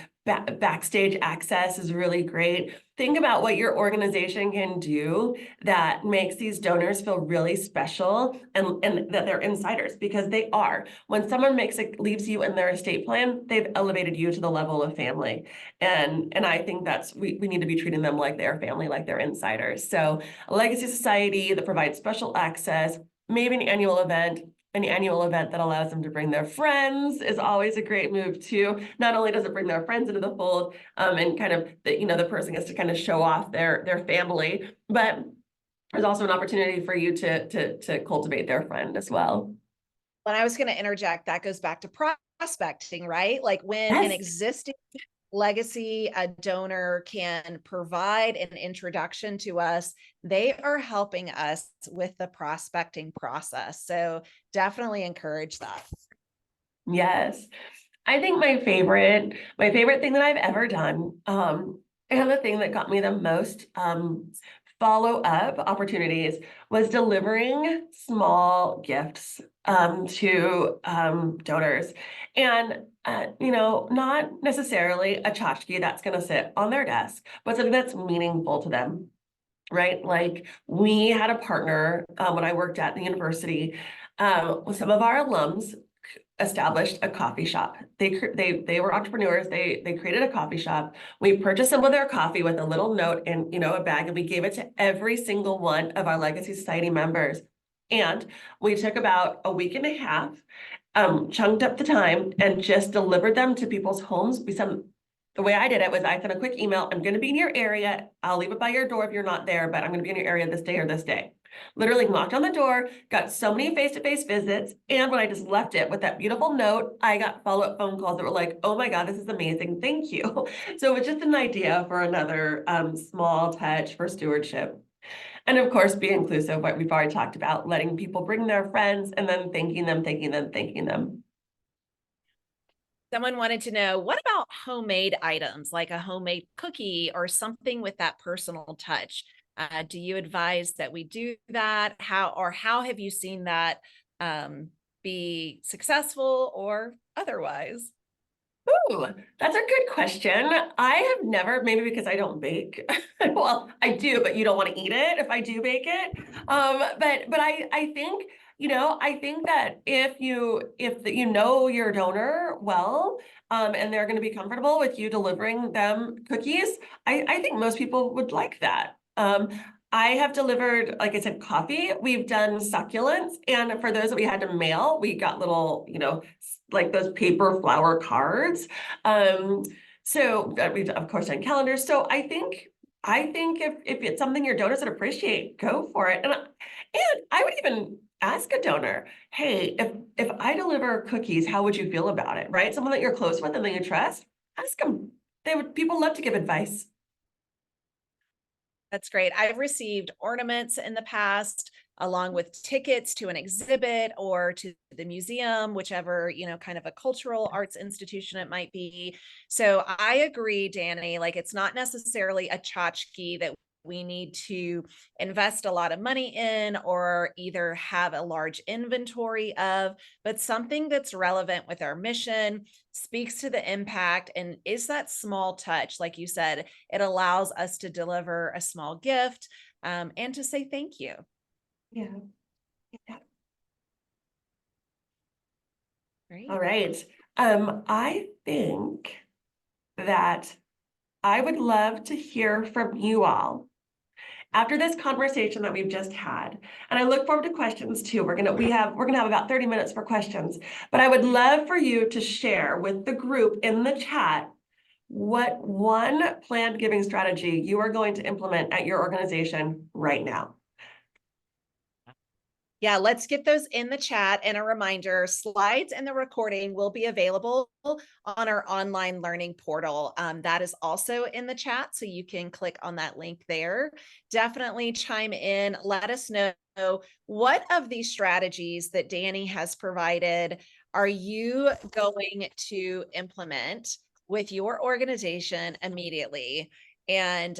backstage access is really great. Think about what your organization can do that makes these donors feel really special and that they're insiders, because they are. When someone leaves you in their estate plan, they've elevated you to the level of family. And I think that's, we need to be treating them like they're family, like they're insiders. So a legacy society that provides special access, maybe an annual event that allows them to bring their friends is always a great move too. Not only does it bring their friends into the fold, and kind of the person gets to kind of show off their family, but there's also an opportunity for you to cultivate their friend as well. When I was going to interject, that goes back to prospecting, right? Like when an existing legacy donor can provide an introduction to us, they are helping us with the prospecting process. So definitely encourage that. Yes. I think my favorite thing that I've ever done, and the thing that got me the most follow-up opportunities, was delivering small gifts to donors. And not necessarily a tchotchke that's going to sit on their desk, but something that's meaningful to them, right? Like, we had a partner when I worked at the university, with some of our alums established a coffee shop. They were entrepreneurs. They created a coffee shop. We purchased some of their coffee with a little note in a bag, and we gave it to every single one of our Legacy Society members. And we took about a week and a half, chunked up the time, and just delivered them to people's homes. The way I did it was I sent a quick email. I'm going to be in your area. I'll leave it by your door if you're not there, but I'm going to be in your area this day or this day. Literally knocked on the door, got so many face-to-face visits. And when I just left it with that beautiful note, I got follow-up phone calls that were like, oh my God, this is amazing. Thank you. So it's just an idea for another small touch for stewardship. And of course, be inclusive, what we've already talked about, letting people bring their friends and then thanking them. Someone wanted to know, what about homemade items like a homemade cookie or something with that personal touch? Do you advise that we do that? How have you seen that be successful or otherwise? Ooh, that's a good question. I have never, maybe because I don't bake. Well, I do, but you don't want to eat it if I do bake it. But I think, I think that if you know your donor well, and they're going to be comfortable with you delivering them cookies, I think most people would like that. I have delivered, like I said, coffee. We've done succulents. And for those that we had to mail, we got little, like those paper flower cards. So we've of course done calendars. So I think if it's something your donors would appreciate, go for it. And I would even ask a donor, hey, if I deliver cookies, how would you feel about it? Right? Someone that you're close with and that you trust, ask them. People love to give advice. That's great. I've received ornaments in the past, along with tickets to an exhibit or to the museum, whichever, kind of a cultural arts institution it might be. So I agree, Danny, like it's not necessarily a tchotchke that we need to invest a lot of money in or either have a large inventory of, but something that's relevant with our mission, speaks to the impact, and is that small touch. Like you said, it allows us to deliver a small gift and to say thank you. Yeah. Yeah. Great. All right. I think that I would love to hear from you all after this conversation that we've just had. And I look forward to questions too. We're gonna have about 30 minutes for questions, but I would love for you to share with the group in the chat what one planned giving strategy you are going to implement at your organization right now. Yeah, let's get those in the chat. And a reminder, slides and the recording will be available on our online learning portal. That is also in the chat, so you can click on that link there. Definitely chime in. Let us know what of these strategies that Danny has provided are you going to implement with your organization immediately. And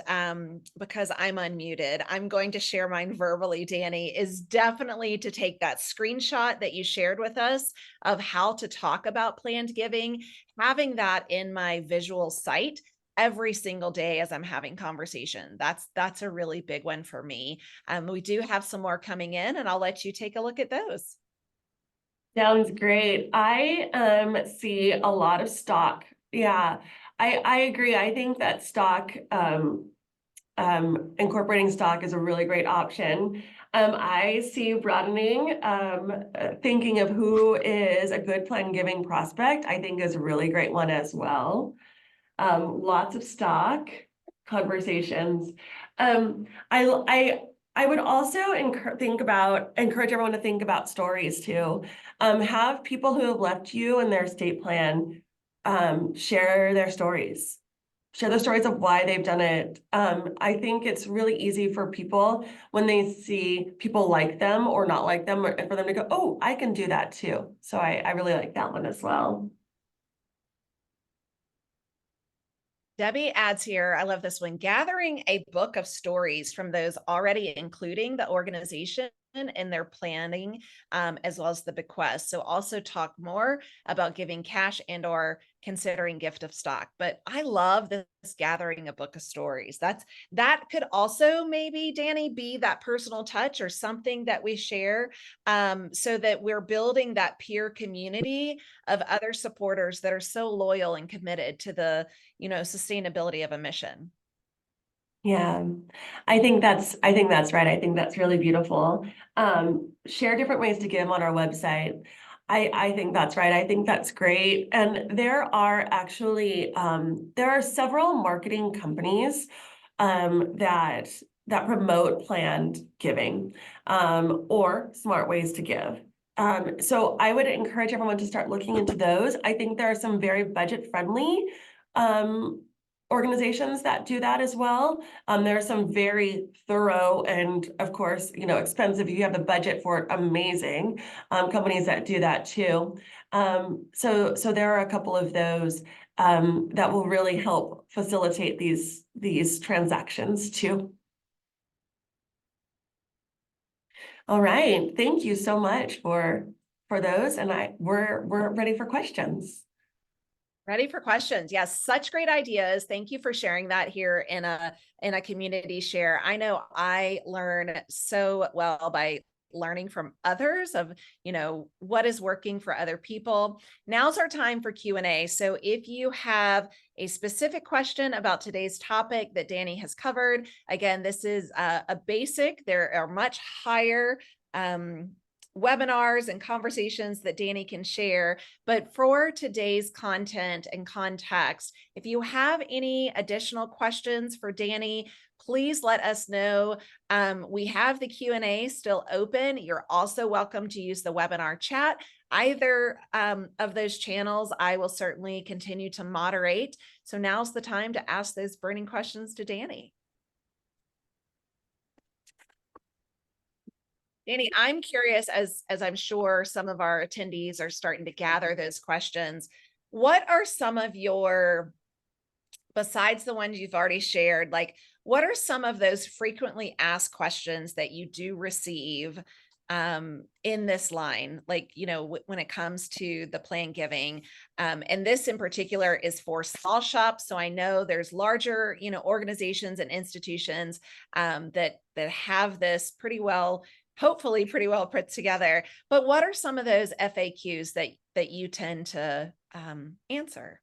because I'm unmuted, I'm going to share mine verbally, Danny, is definitely to take that screenshot that you shared with us of how to talk about planned giving, having that in my visual site every single day as I'm having conversation. That's a really big one for me. We do have some more coming in, and I'll let you take a look at those. Sounds great. I see a lot of stock. Yeah, I agree. I think that stock incorporating stock is a really great option. I see broadening, thinking of who is a good planned giving prospect, I think is a really great one as well. Lots of stock conversations. I would also encourage everyone to think about stories too. Have people who have left you and their estate plan share their stories. Share the stories of why they've done it. I think it's really easy for people when they see people like them or not like them, or for them to go, oh, I can do that too. So I really like that one as well. Debbie adds here, I love this one, gathering a book of stories from those already including the organization in their planning, as well as the bequest. So also talk more about giving cash and or considering gift of stock. But I love this gathering a book of stories. That could also maybe, Danny, be that personal touch or something that we share, so that we're building that peer community of other supporters that are so loyal and committed to the sustainability of a mission. Yeah, I think that's right. I think that's really beautiful. Share different ways to give on our website. I think that's right. I think that's great. And there are actually there are several marketing companies that promote planned giving or smart ways to give. So I would encourage everyone to start looking into those. I think there are some very budget friendly organizations that do that as well. There are some very thorough and, of course, expensive. You have the budget for it, amazing companies that do that too. So there are a couple of those that will really help facilitate these transactions too. All right, thank you so much for those, and we're ready for questions. Ready for questions. Yes, such great ideas. Thank you for sharing that here in a community share. I know I learn so well by learning from others of what is working for other people. Now's our time for Q&A. So if you have a specific question about today's topic that Danny has covered, again, this is a basic. There are much higher webinars and conversations that Danny can share. But for today's content and context, if you have any additional questions for Danny, please let us know. We have the Q&A still open. You're also welcome to use the webinar chat. Either of those channels, I will certainly continue to moderate. So now's the time to ask those burning questions to Danny. Danny, I'm curious, as I'm sure some of our attendees are starting to gather those questions, what are some of your, besides the ones you've already shared, like what are some of those frequently asked questions that you do receive in this line, like, you know, when it comes to the plan giving, and this in particular is for small shops. So I know there's larger, you know, organizations and institutions that have this pretty well, hopefully pretty well put together. But what are some of those FAQs that you tend to answer?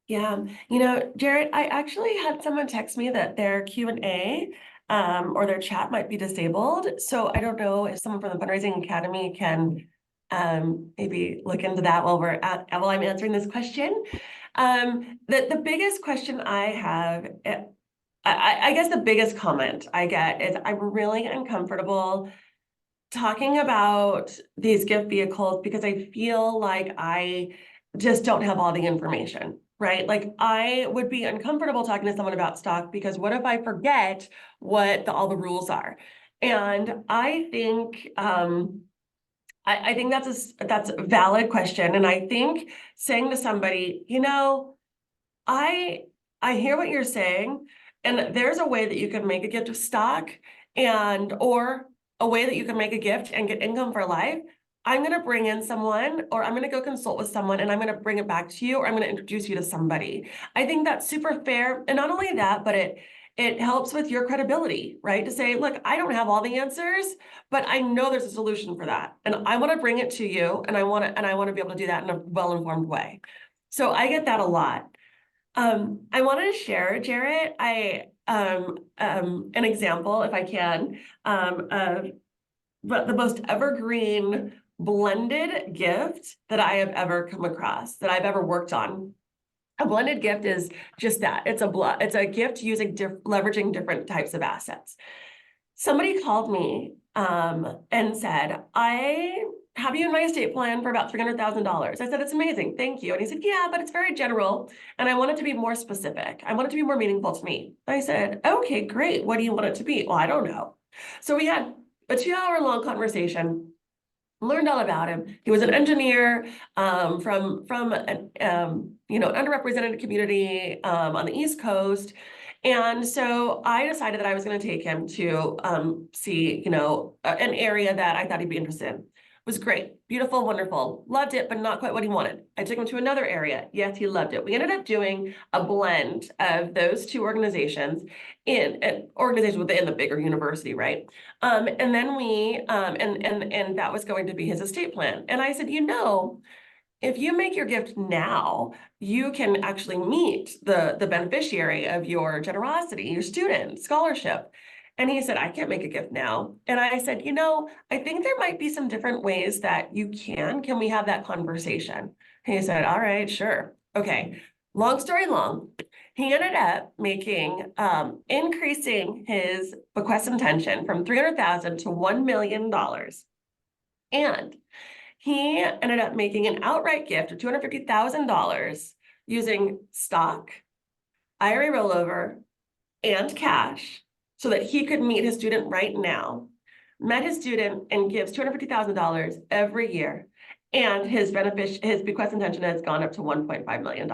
Yeah, you know, Jared, I actually had someone text me that their Q&A or their chat might be disabled. So I don't know if someone from the Fundraising Academy can maybe look into that while I'm answering this question. The biggest question I have, I guess the biggest comment I get is I'm really uncomfortable talking about these gift vehicles because I feel like I just don't have all the information, right? Like I would be uncomfortable talking to someone about stock because what if I forget what all the rules are? And I think I think that's a valid question. And I think saying to somebody, you know, I I hear what you're saying, and there's a way that you can make a gift of stock and or a way that you can make a gift and get income for life. I'm going to bring in someone or I'm going to go consult with someone and I'm going to bring it back to you or I'm going to introduce you to somebody. I think that's super fair. And not only that, but it helps with your credibility, right? To say, look, I don't have all the answers, but I know there's a solution for that. And I want to bring it to you and I want to be able to do that in a well-informed way. So I get that a lot. I wanted to share, Jarrett, an example, if I can, of the most evergreen blended gift that I have ever come across, that I've ever worked on. A blended gift is just that. It's a gift using leveraging different types of assets. Somebody called me and said, I have you in my estate plan for about $300,000. I said, it's amazing, thank you. And he said, yeah, but it's very general. And I want it to be more specific. I want it to be more meaningful to me. I said, okay, great. What do you want it to be? Well, I don't know. So we had a 2-hour-long conversation, learned all about him. He was an engineer from an underrepresented community on the East Coast. And so I decided that I was going to take him to see, an area that I thought he'd be interested in. It was great, beautiful, wonderful, loved it, but not quite what he wanted. I took him to another area. Yes, he loved it. We ended up doing a blend of those two organizations in an organization within the bigger university, right? And then and that was going to be his estate plan. And I said, if you make your gift now, you can actually meet the beneficiary of your generosity, your student scholarship. And he said, I can't make a gift now. And I said, I think there might be some different ways that you can. Can we have that conversation? And he said, all right, sure. Okay. Long story long, he ended up increasing his bequest intention from $300,000 to $1 million. And he ended up making an outright gift of $250,000 using stock, IRA rollover, and cash so that he could meet his student right now, met his student and gives $250,000 every year. And his bequest intention has gone up to $1.5 million.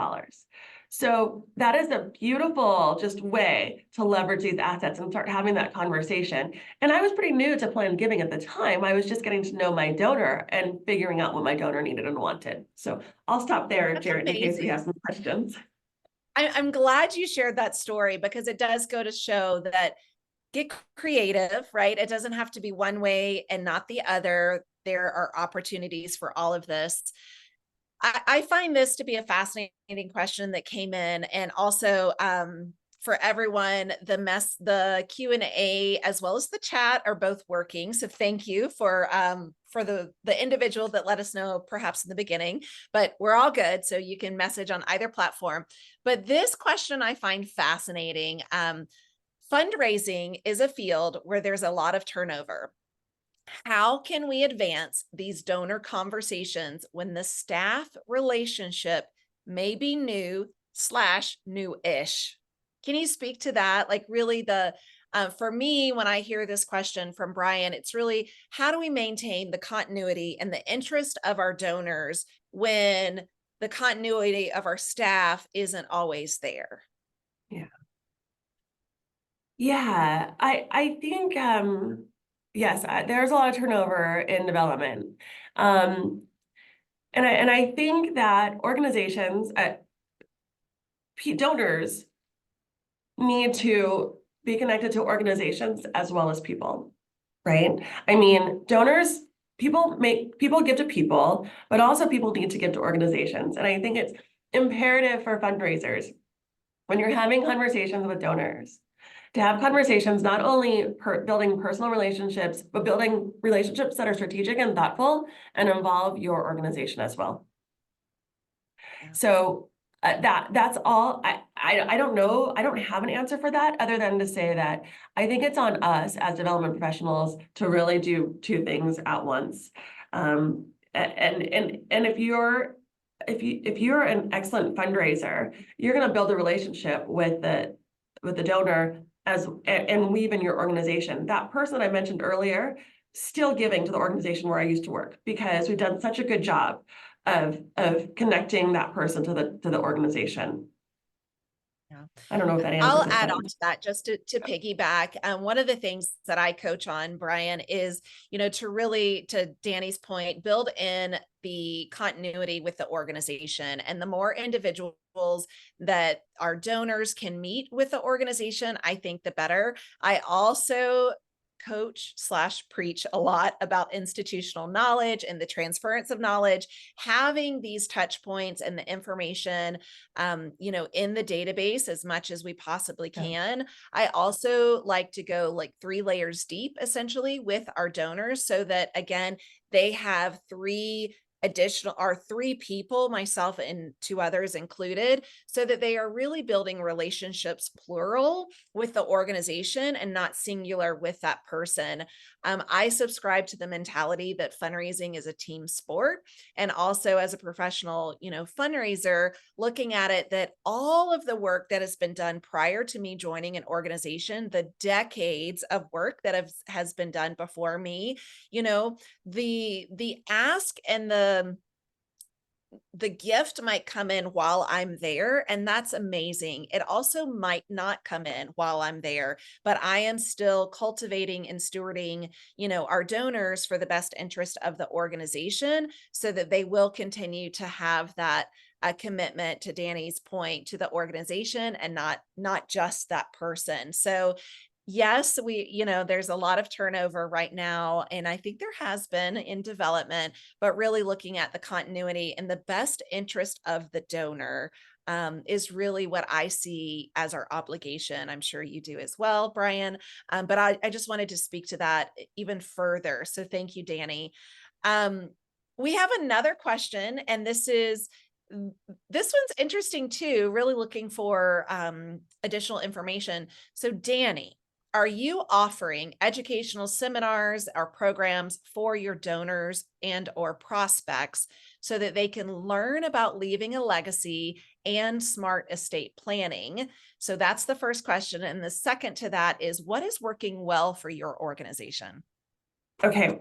So that is a beautiful just way to leverage these assets and start having that conversation. And I was pretty new to plan giving at the time. I was just getting to know my donor and figuring out what my donor needed and wanted. So I'll stop there, That's Jared, in case we amazing. have some questions. I'm glad you shared that story because it does go to show that get creative, right? It doesn't have to be one way and not the other. There are opportunities for all of this. I find this to be a fascinating question that came in, and also for everyone, the Q&A as well as the chat are both working. So thank you for the individual that let us know perhaps in the beginning, but we're all good. So you can message on either platform. But this question I find fascinating. Fundraising is a field where there's a lot of turnover. How can we advance these donor conversations when the staff relationship may be new/new-ish? Can you speak to that? Like really For me, when I hear this question from Brian, it's really how do we maintain the continuity and the interest of our donors when the continuity of our staff isn't always there? Yeah. Yeah, I think yes, there's a lot of turnover in development. And I think that organizations, donors need to be connected to organizations as well as people, right? I mean, donors, people give to people, but also people need to give to organizations. And I think it's imperative for fundraisers when you're having conversations with donors to have conversations not only building personal relationships, but building relationships that are strategic and thoughtful and involve your organization as well. Yeah. So that's all. I don't know. I don't have an answer for that other than to say that I think it's on us as development professionals to really do two things at once. And if you're an excellent fundraiser, you're going to build a relationship with the donor and weave in your organization. That person I mentioned earlier, still giving to the organization where I used to work because we've done such a good job of connecting that person to the organization. Yeah. I don't know if that answers I'll the add on question. to that just to piggyback. One of the things that I coach on, Brian, is, to really, to Danny's point, build in the continuity with the organization. And the more individuals that our donors can meet with the organization, I think the better. I also coach/preach a lot about institutional knowledge and the transference of knowledge, having these touch points and the information in the database as much as we possibly can. I also like to go like 3 layers deep essentially with our donors so that again, they have 3 people, myself and 2 others included, so that they are really building relationships plural with the organization and not singular with that person. I subscribe to the mentality that fundraising is a team sport. And also as a professional, fundraiser, looking at it that all of the work that has been done prior to me joining an organization, the decades of work that has been done before me, the ask and the gift might come in while I'm there, and that's amazing. It also might not come in while I'm there, but I am still cultivating and stewarding, our donors for the best interest of the organization so that they will continue to have that commitment, to Danny's point, to the organization and not just that person. So yes, there's a lot of turnover right now, and I think there has been in development, but really looking at the continuity and the best interest of the donor is really what I see as our obligation. I'm sure you do as well, Brian. But I just wanted to speak to that even further. So thank you, Danny. We have another question, and this one's interesting too, really looking for additional information. So Danny, are you offering educational seminars or programs for your donors and or prospects so that they can learn about leaving a legacy and smart estate planning? So that's the first question. And the second to that is, what is working well for your organization? Okay,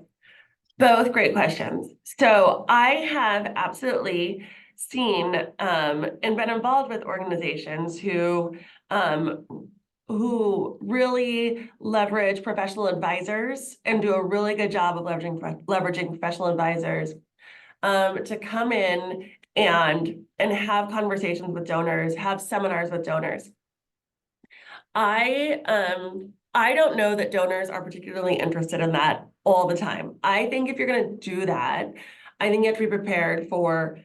both great questions. So I have absolutely seen and been involved with organizations who really leverage professional advisors and do a really good job of leveraging professional advisors to come in and have conversations with donors, have seminars with donors. I don't know that donors are particularly interested in that all the time. I think if you're going to do that, I think you have to be prepared for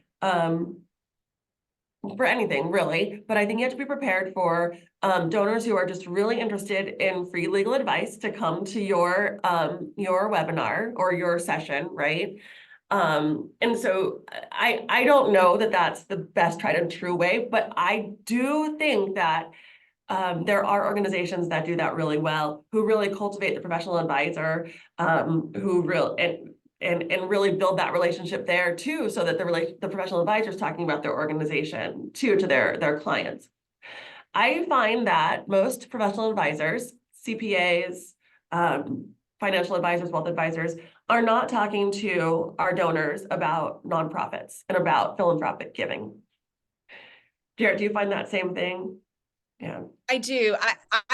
anything really, but I think you have to be prepared for donors who are just really interested in free legal advice to come to your webinar or your session, right? And so I don't know that that's the best tried and true way, but I do think that there are organizations that do that really well, who really cultivate the professional advisor, who really build that relationship there too, so that the professional advisor is talking about their organization too to their clients. I find that most professional advisors CPAs, financial advisors, wealth advisors are not talking to our donors about nonprofits and about philanthropic giving. Jared, do you find that same thing? Yeah. I do.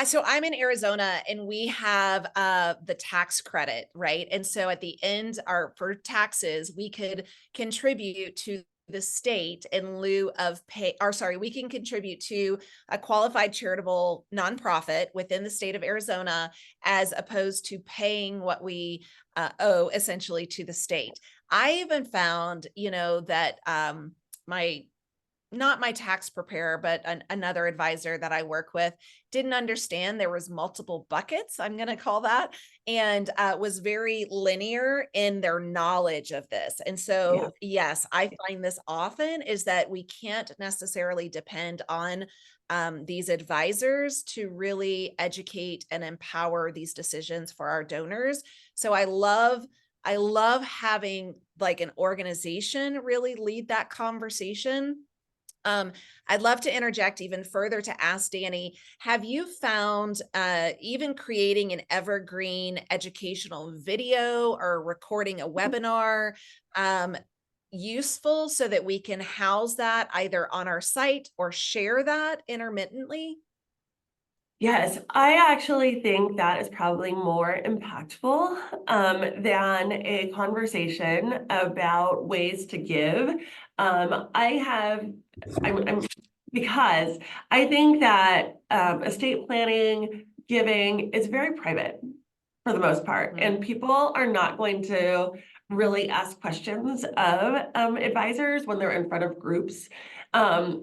So I'm in Arizona and we have the tax credit, right? And so at the end, for taxes, we could contribute to the state in lieu of we can contribute to a qualified charitable nonprofit within the state of Arizona, as opposed to paying what we owe essentially to the state. I even found, that not my tax preparer, but another advisor that I work with didn't understand there was multiple buckets, I'm going to call that, and was very linear in their knowledge of this. And so, yes, I find this often is that we can't necessarily depend on these advisors to really educate and empower these decisions for our donors. So I love having like an organization really lead that conversation. I'd love to interject even further to ask Danny, have you found even creating an evergreen educational video or recording a webinar useful so that we can house that either on our site or share that intermittently? Yes, I actually think that is probably more impactful than a conversation about ways to give. Because I think that estate planning, giving is very private for the most part, and people are not going to really ask questions of advisors when they're in front of groups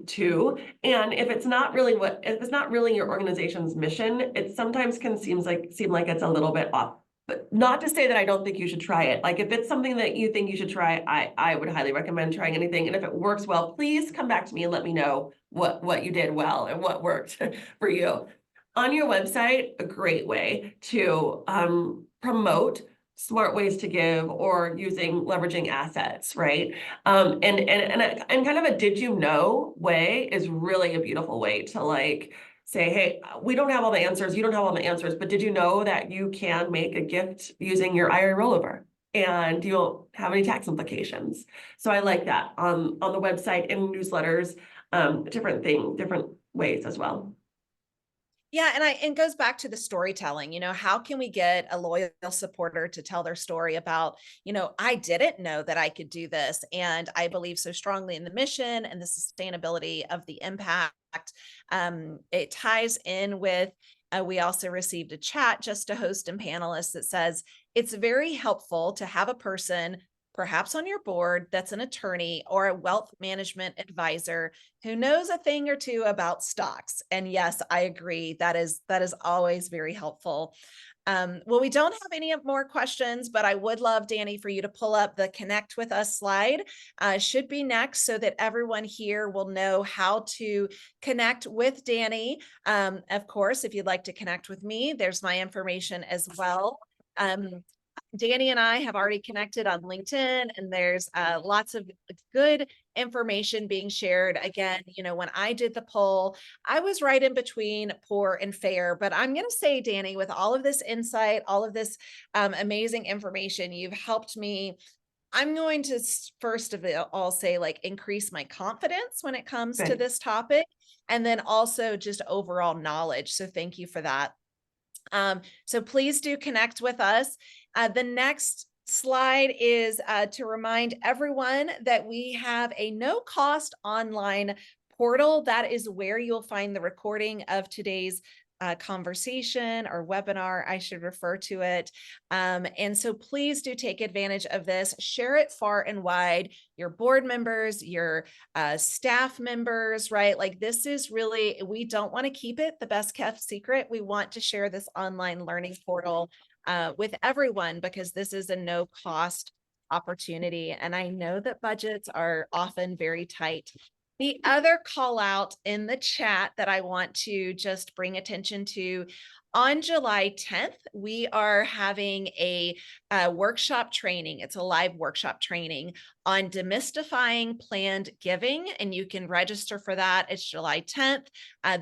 too. And if it's not really your organization's mission, it sometimes can seem like it's a little bit off. But not to say that I don't think you should try it. Like if it's something that you think you should try, I would highly recommend trying anything. And if it works well, please come back to me and let me know what you did well and what worked for you. On your website, a great way to promote smart ways to give or leveraging assets, right? And kind of a did you know way is really a beautiful way to like say, hey, we don't have all the answers, you don't have all the answers, but did you know that you can make a gift using your IRA rollover and you don't have any tax implications? So I like that on the website and newsletters, different ways as well. Yeah, and it goes back to the storytelling. How can we get a loyal supporter to tell their story about, I didn't know that I could do this, and I believe so strongly in the mission and the sustainability of the impact. It ties in with, we also received a chat just to host and panelists that says, it's very helpful to have a person perhaps on your board that's an attorney or a wealth management advisor who knows a thing or two about stocks. And yes, I agree. That is always very helpful. Well, we don't have any more questions, but I would love, Danny, for you to pull up the Connect with Us slide. Should be next so that everyone here will know how to connect with Danny. Of course, if you'd like to connect with me, there's my information as well. Danny and I have already connected on LinkedIn, and there's lots of good information being shared. Again, when I did the poll, I was right in between poor and fair, but I'm going to say, Danny, with all of this insight, all of this amazing information, you've helped me. I'm going to first of all say, like, increase my confidence when it comes to this topic, and then also just overall knowledge. So thank you for that. So please do connect with us. The next slide is to remind everyone that we have a no-cost online portal. That is where you'll find the recording of today's conversation or webinar, I should refer to it. And so please do take advantage of this. Share it far and wide. Your board members, your staff members, right? Like, this is really, we don't want to keep it the best kept secret. We want to share this online learning portal with everyone, because this is a no cost opportunity. And I know that budgets are often very tight. The other call out in the chat that I want to just bring attention to On July 10th, we are having a workshop training. It's a live workshop training on demystifying planned giving, and you can register for that. It's July 10th.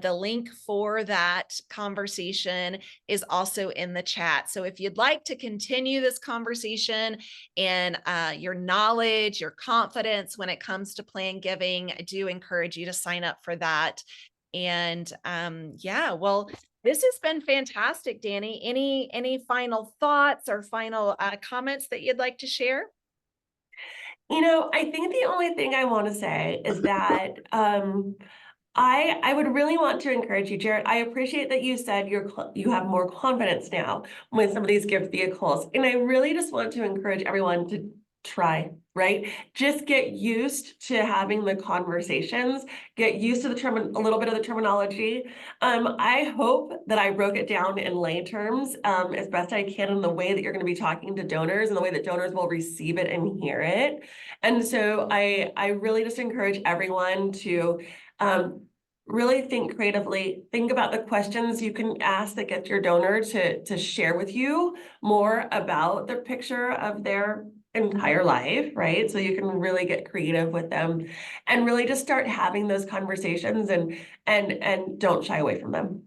The link for that conversation is also in the chat. So if you'd like to continue this conversation and your knowledge, your confidence when it comes to planned giving, I do encourage you to sign up for that. And yeah, well, this has been fantastic, Danny. Any final thoughts or final comments that you'd like to share? I think the only thing I want to say is that I would really want to encourage you, Jared. I appreciate that you said you have more confidence now with some of these gift vehicles, and I really just want to encourage everyone to try, right? Just get used to having the conversations, get used to a little bit of the terminology. I hope that I broke it down in lay terms as best I can in the way that you're going to be talking to donors and the way that donors will receive it and hear it. And so I really just encourage everyone to really think creatively, think about the questions you can ask that get your donor to share with you more about the picture of their entire life, right? So you can really get creative with them and really just start having those conversations and don't shy away from them.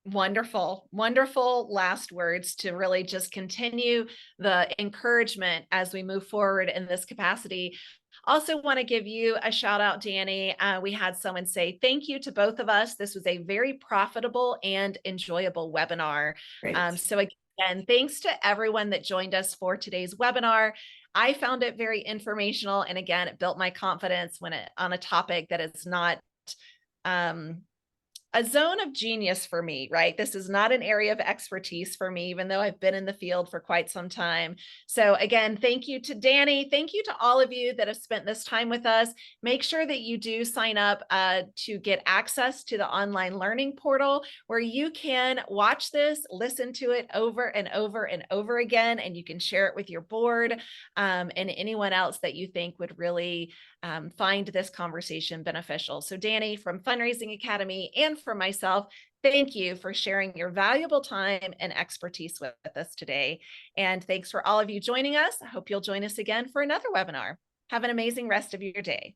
Wonderful, wonderful last words to really just continue the encouragement as we move forward in this capacity. Also want to give you a shout out, Danny. We had someone say thank you to both of us. This was a very profitable and enjoyable webinar. Great. So again, thanks to everyone that joined us for today's webinar. I found it very informational. And again, it built my confidence on a topic that is not a zone of genius for me, right? This is not an area of expertise for me, even though I've been in the field for quite some time. So again, thank you to Danny. Thank you to all of you that have spent this time with us. Make sure that you do sign up to get access to the online learning portal where you can watch this, listen to it over and over and over again, and you can share it with your board and anyone else that you think would really find this conversation beneficial. So Danny from Fundraising Academy and for myself, thank you for sharing your valuable time and expertise with us today. And thanks for all of you joining us. I hope you'll join us again for another webinar. Have an amazing rest of your day.